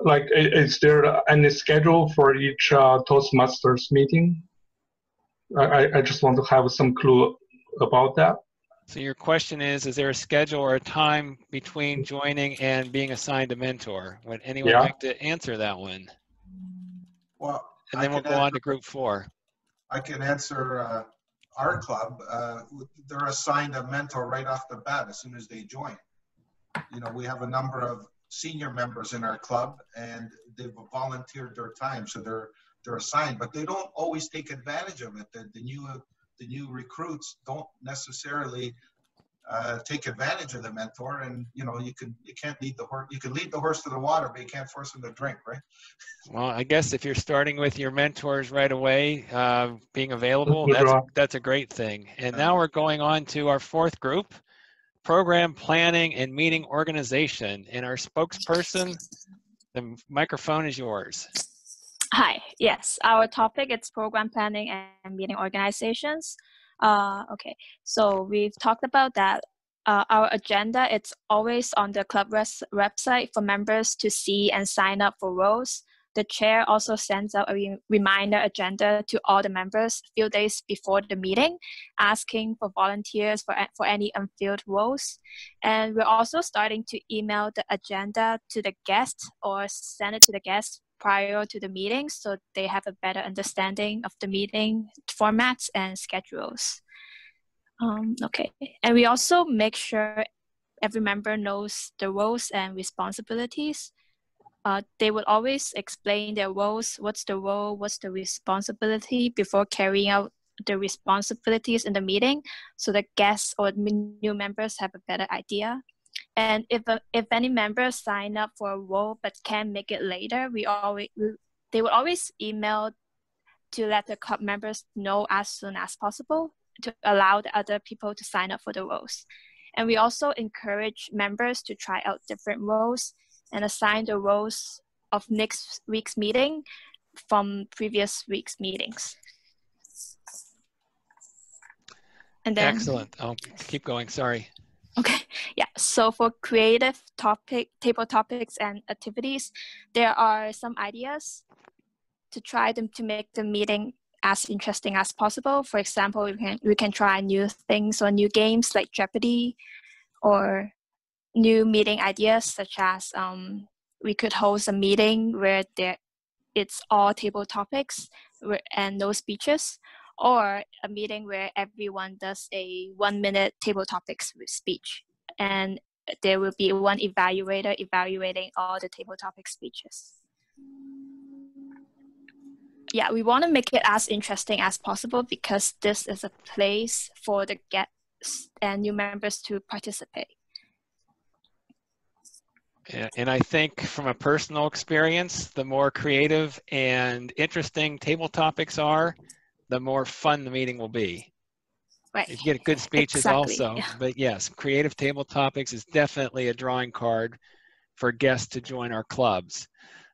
like is there any schedule for each Toastmasters meeting? I just want to have some clue about that. So your question is there a schedule or a time between joining and being assigned a mentor? Would anyone like to answer that one? Well, and then we'll go on to group 4. I can answer our club. They're assigned a mentor right off the bat as soon as they join. You know, we have a number of senior members in our club, and they've volunteered their time, so they're assigned, but they don't always take advantage of it. The new recruits don't necessarily take advantage of the mentor, and you know, you can't lead the horse. You can lead the horse to the water, but you can't force him to drink, right? Well, I guess if you're starting with your mentors right away, being available, that's a great thing. And now we're going on to our 4th group, program planning and meeting organization. And our spokesperson, the microphone is yours. Hi, yes, our topic is program planning and meeting organizations. Okay, so we've talked about that. Our agenda, it's always on the club website for members to see and sign up for roles. The chair also sends out a reminder agenda to all the members a few days before the meeting, asking for volunteers for any unfilled roles. And we're also starting to email the agenda to the guests or send it to the guests prior to the meeting so they have a better understanding of the meeting formats and schedules. Okay, and we also make sure every member knows the roles and responsibilities. They will always explain their roles, what's the role, what's the responsibility before carrying out the responsibilities in the meeting, so the guests or new members have a better idea. And if any members sign up for a role but can't make it later, they will always email to let the club members know as soon as possible to allow the other people to sign up for the roles. And we also encourage members to try out different roles and assign the roles of next week's meeting from previous week's meetings. And then, excellent. I'll keep going, sorry. Okay, yeah, so for creative table topics and activities, there are some ideas to try them to make the meeting as interesting as possible. For example, we can try new things or new games like Jeopardy, or new meeting ideas such as we could host a meeting where it's all table topics and no speeches, or a meeting where everyone does a 1-minute table topics speech. And there will be one evaluator evaluating all the table topic speeches. Yeah, we want to make it as interesting as possible because this is a place for the guests and new members to participate. And I think from a personal experience, the more creative and interesting table topics are, the more fun the meeting will be. Right. If you get good speeches Exactly. also, but yes, creative table topics is definitely a drawing card for guests to join our clubs.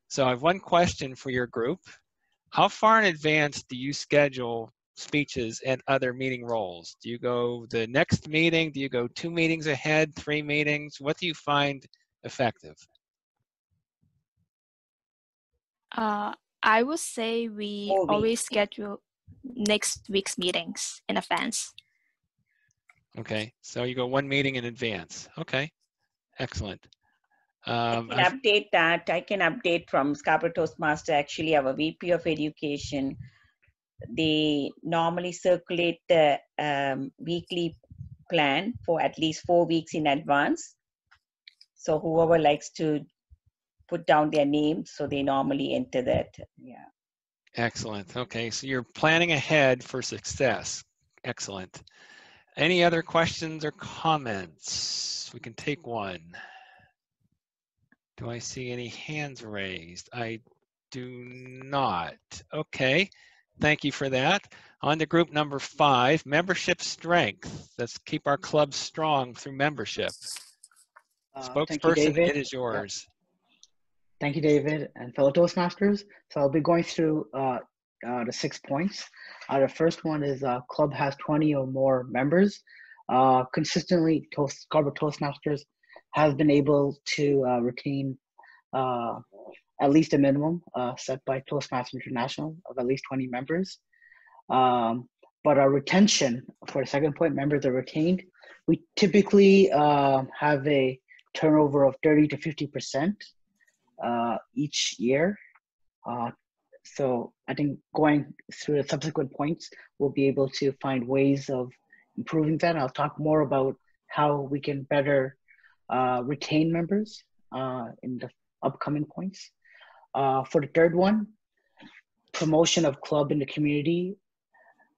So I have one question for your group. How far in advance do you schedule speeches and other meeting roles? Do you go the next meeting? Do you go 2 meetings ahead, 3 meetings? What do you find effective? I would say we always schedule next week's meetings in advance. Okay, so you go 1 meeting in advance. Okay, excellent. I can update that. I can update from Scarborough Toastmaster. Actually, our VP of Education, they normally circulate the weekly plan for at least 4 weeks in advance. So whoever likes to put down their name, so they normally enter that. Yeah. Excellent. Okay, so you're planning ahead for success. Excellent. Any other questions or comments? We can take one. Do I see any hands raised? I do not. Okay, thank you for that. On to group number 5, membership strength. Let's keep our club strong through membership. Spokesperson, it is yours. Thank you, David, and fellow Toastmasters. So I'll be going through the 6 points. The first one is club has 20 or more members. Consistently, Scarborough Toastmasters has been able to retain at least a minimum set by Toastmasters International of at least 20 members. But our retention, for the second point, members are retained. We typically have a turnover of 30 to 50% each year. So I think going through the subsequent points, we'll be able to find ways of improving that. I'll talk more about how we can better retain members in the upcoming points. For the third one, promotion of club in the community.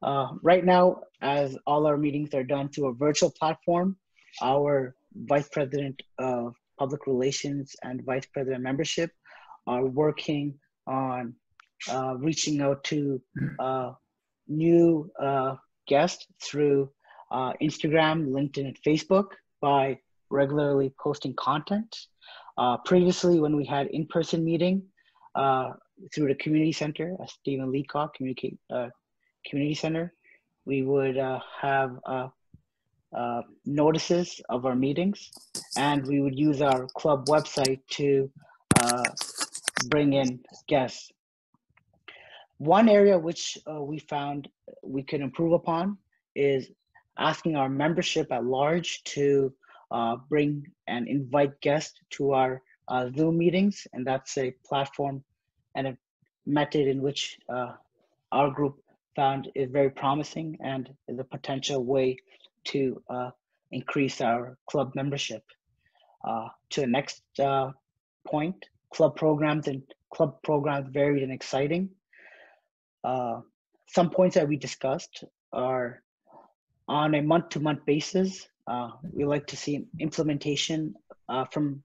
Right now, as all our meetings are done through a virtual platform, our Vice President of Public Relations and Vice President Membership are working on reaching out to new guests through Instagram, LinkedIn, and Facebook by regularly posting content. Previously, when we had in-person meeting through the community center, Stephen Leacock Community Center, we would have notices of our meetings, and we would use our club website to bring in guests. One area which we found we could improve upon is asking our membership at large to bring and invite guests to our Zoom meetings, and that's a platform and a method in which our group found is very promising and is a potential way to increase our club membership. To the next point, club programs varied and exciting. Some points that we discussed are on a month-to-month basis. We like to see implementation from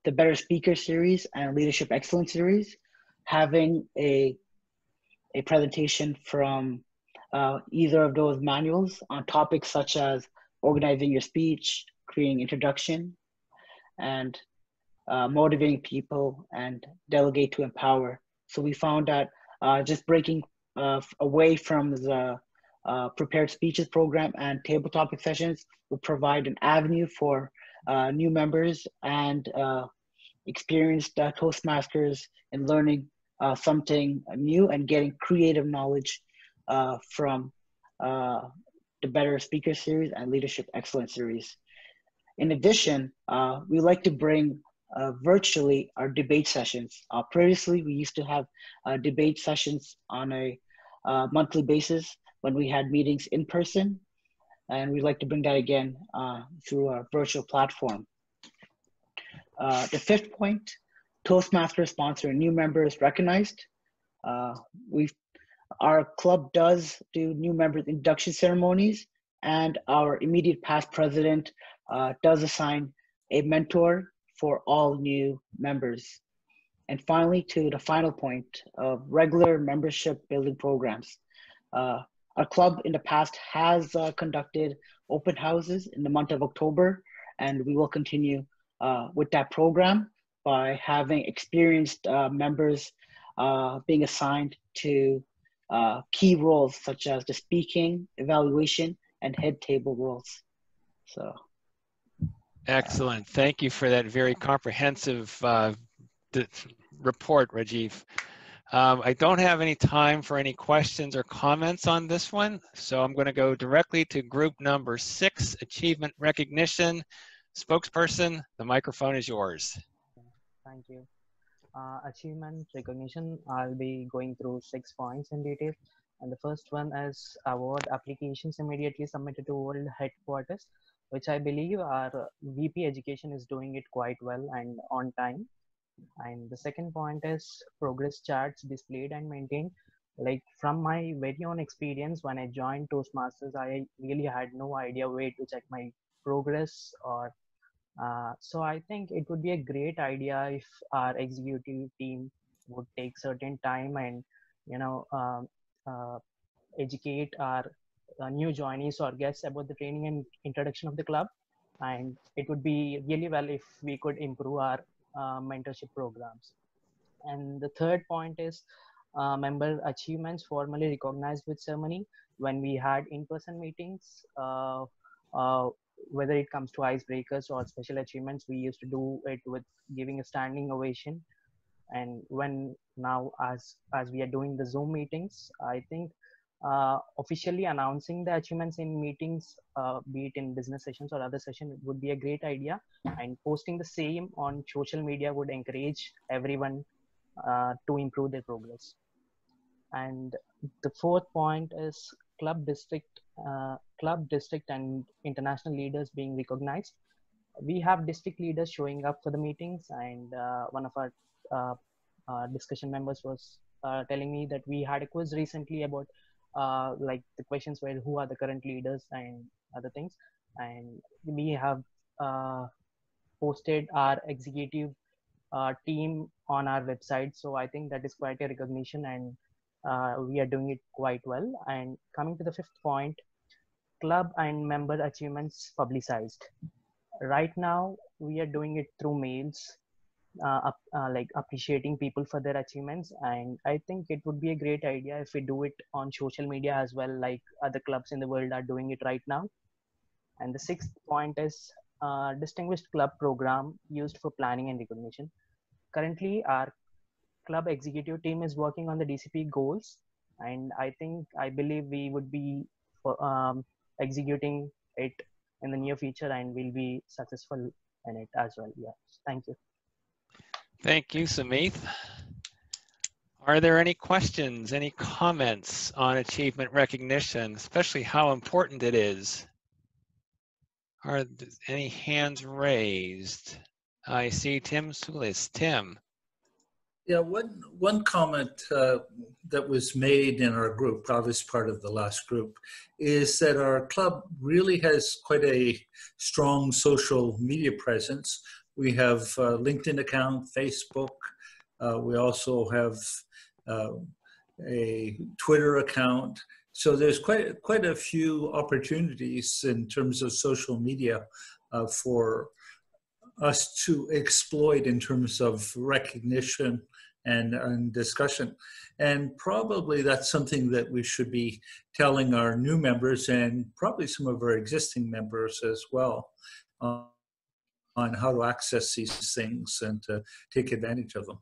the Better Speaker series and Leadership Excellence series, having a presentation from either of those manuals on topics such as organizing your speech, creating introduction, and motivating people, and delegate to empower. So we found that just breaking away from the prepared speeches program and table topic sessions would provide an avenue for new members and experienced Toastmasters in learning something new and getting creative knowledge from the Better Speaker series and Leadership Excellence series. In addition, we like to bring virtually our debate sessions. Previously, we used to have debate sessions on a monthly basis, when we had meetings in person, and we'd like to bring that again through a virtual platform. The fifth point, Toastmasters sponsor new members recognized. Our club does do new members induction ceremonies, and our immediate past president does assign a mentor for all new members. And finally, to the final point of regular membership building programs. Our club in the past has conducted open houses in the month of October, and we will continue with that program by having experienced members being assigned to key roles such as the speaking, evaluation, and head table roles. So. Excellent. Thank you for that very comprehensive report, Rajiv. I don't have any time for any questions or comments on this one, so I'm going to go directly to group number 6, achievement recognition. Spokesperson, the microphone is yours. Thank you. Achievement recognition, I'll be going through 6 points in detail. And the first one is award applications immediately submitted to World Headquarters, which I believe our VP Education is doing it quite well and on time. And the second point is progress charts displayed and maintained. Like from my very own experience, when I joined Toastmasters, I really had no idea where to check my progress or so I think it would be a great idea if our executive team would take certain time and, you know, educate our new joinees or guests about the training and introduction of the club. And it would be really well if we could improve our mentorship programs. And the third point is member achievements formally recognized with ceremony. When we had in-person meetings, whether it comes to icebreakers or special achievements, we used to do it with giving a standing ovation. And when now as we are doing the Zoom meetings, I think officially announcing the achievements in meetings, be it in business sessions or other sessions, would be a great idea. And posting the same on social media would encourage everyone to improve their progress. And the fourth point is club district and international leaders being recognized. We have district leaders showing up for the meetings, and one of our discussion members was telling me that we had a quiz recently about like the questions were who are the current leaders and other things, and we have posted our executive team on our website. So I think that is quite a recognition, and we are doing it quite well. And coming to the fifth point, club and member achievements publicized. Right now, we are doing it through mails, like appreciating people for their achievements. And I think it would be a great idea if we do it on social media as well, like other clubs in the world are doing it right now. And the sixth point is distinguished club program used for planning and recognition. Currently, our club executive team is working on the DCP goals, and I believe we would be executing it in the near future, and we'll be successful in it as well. Yeah, thank you. Thank you, Samith. Are there any questions, any comments on achievement recognition, especially how important it is? Are there any hands raised? I see Tim Sulis. Tim. Yeah, one comment that was made in our group, I was part of the last group, is that our club really has quite a strong social media presence. We have a LinkedIn account, Facebook. We also have a Twitter account. So there's quite a few opportunities in terms of social media for us to exploit in terms of recognition and discussion. And probably that's something that we should be telling our new members and probably some of our existing members as well on how to access these things and to take advantage of them.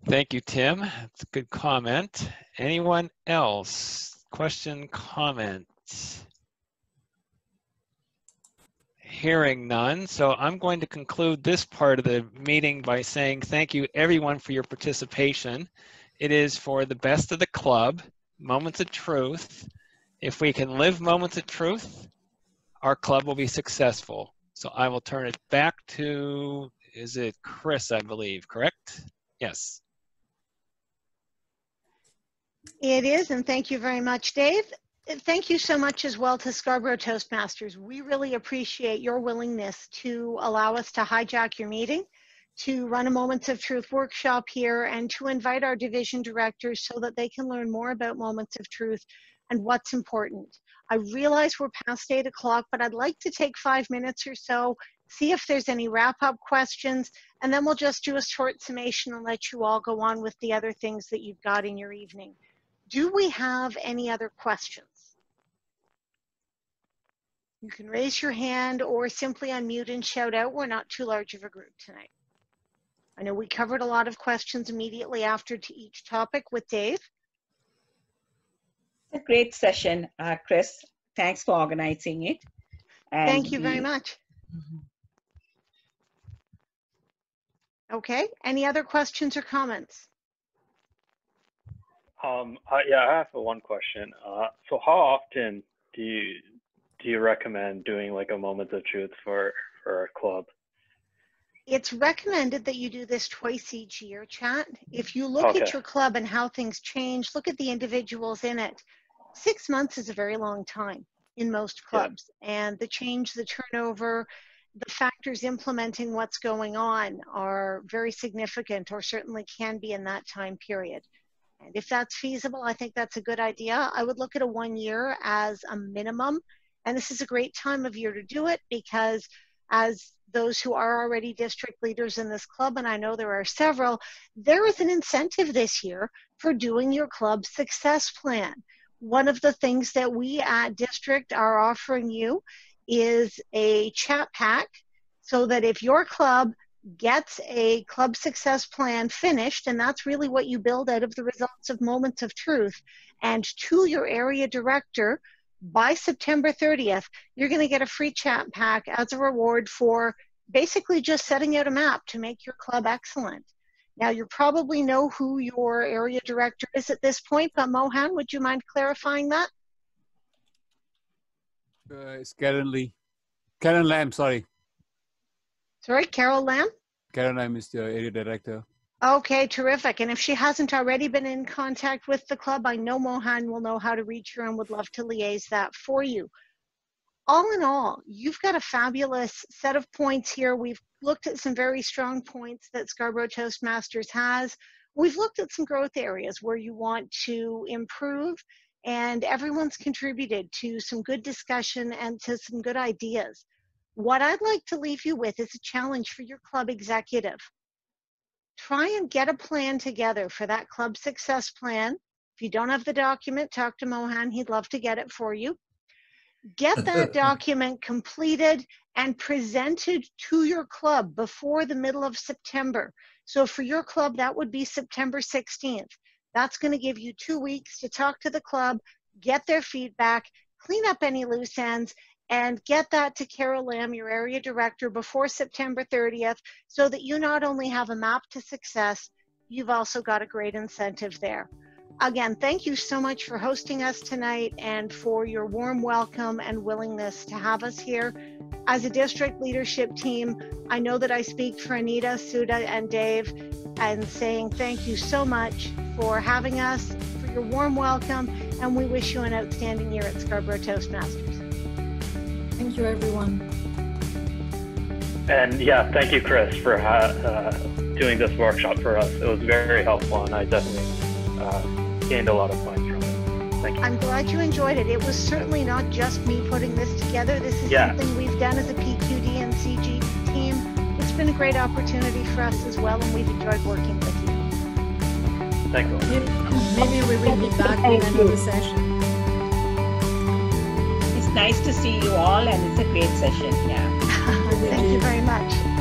Thank you, Tim. That's a good comment. Anyone else? Question, comment? Hearing none, so I'm going to conclude this part of the meeting by saying thank you everyone for your participation. It is for the best of the club moments of truth. If we can live moments of truth, our club will be successful. So I will turn it back to, is it Chris, I believe, correct? Yes. It is, and thank you very much, Dave. Thank you so much as well to Scarborough Toastmasters. We really appreciate your willingness to allow us to hijack your meeting, to run a Moments of Truth workshop here, and to invite our division directors so that they can learn more about Moments of Truth and what's important. I realize we're past 8 o'clock, but I'd like to take 5 minutes or so, see if there's any wrap-up questions, and then we'll just do a short summation and let you all go on with the other things that you've got in your evening. Do we have any other questions? You can raise your hand or simply unmute and shout out. We're not too large of a group tonight. I know we covered a lot of questions immediately after to each topic with Dave. A great session, Chris. Thanks for organizing it. And thank you very much. Okay, any other questions or comments? Yeah, I have one question. So how often do you recommend doing like a Moment of Truth for a club? It's recommended that you do this twice each year, chat. If you look at your club and how things change, look at the individuals in it. 6 months is a very long time in most clubs. Yeah. And the change, the turnover, the factors implementing what's going on are very significant, or certainly can be in that time period. And if that's feasible, I think that's a good idea. I would look at a 1 year as a minimum. And this is a great time of year to do it, because as those who are already district leaders in this club, and I know there are several, there is an incentive this year for doing your club success plan. One of the things that we at district are offering you is a chat pack, so that if your club gets a club success plan finished, and that's really what you build out of the results of Moments of Truth, and to your area director by September 30th, you're going to get a free chat pack as a reward for basically just setting out a map to make your club excellent. Now, you probably know who your area director is at this point, but Mohan, would you mind clarifying that? It's Karen Lamb, sorry. Sorry, Carol Lamb? Karen Lamb is the area director. Okay, terrific. And if she hasn't already been in contact with the club, I know Mohan will know how to reach her and would love to liaise that for you. All in all, you've got a fabulous set of points here. We've looked at some very strong points that Scarborough Toastmasters has. We've looked at some growth areas where you want to improve, and everyone's contributed to some good discussion and to some good ideas. What I'd like to leave you with is a challenge for your club executive. Try and get a plan together for that club success plan. If you don't have the document, talk to Mohan. He'd love to get it for you. Get that document completed and presented to your club before the middle of September. So for your club, that would be September 16th. That's going to give you 2 weeks to talk to the club, get their feedback, clean up any loose ends, and get that to Carol Lamb, your area director, before September 30th, so that you not only have a map to success, you've also got a great incentive there. Again, thank you so much for hosting us tonight and for your warm welcome and willingness to have us here. As a district leadership team, I know that I speak for Anita, Sudha, and Dave, and saying thank you so much for having us, for your warm welcome, and we wish you an outstanding year at Scarborough Toastmasters. Thank you, everyone. And yeah, thank you, Chris, for doing this workshop for us. It was very helpful, and I definitely gained a lot of points from it. Thank you. I'm glad you enjoyed it. It was certainly not just me putting this together. This is something we've done as a PQD and CG team. It's been a great opportunity for us as well, and we've enjoyed working with you. Thanks a lot. Maybe we will be back in another session. It's nice to see you all, and it's a great session. Yeah. Thank you very much.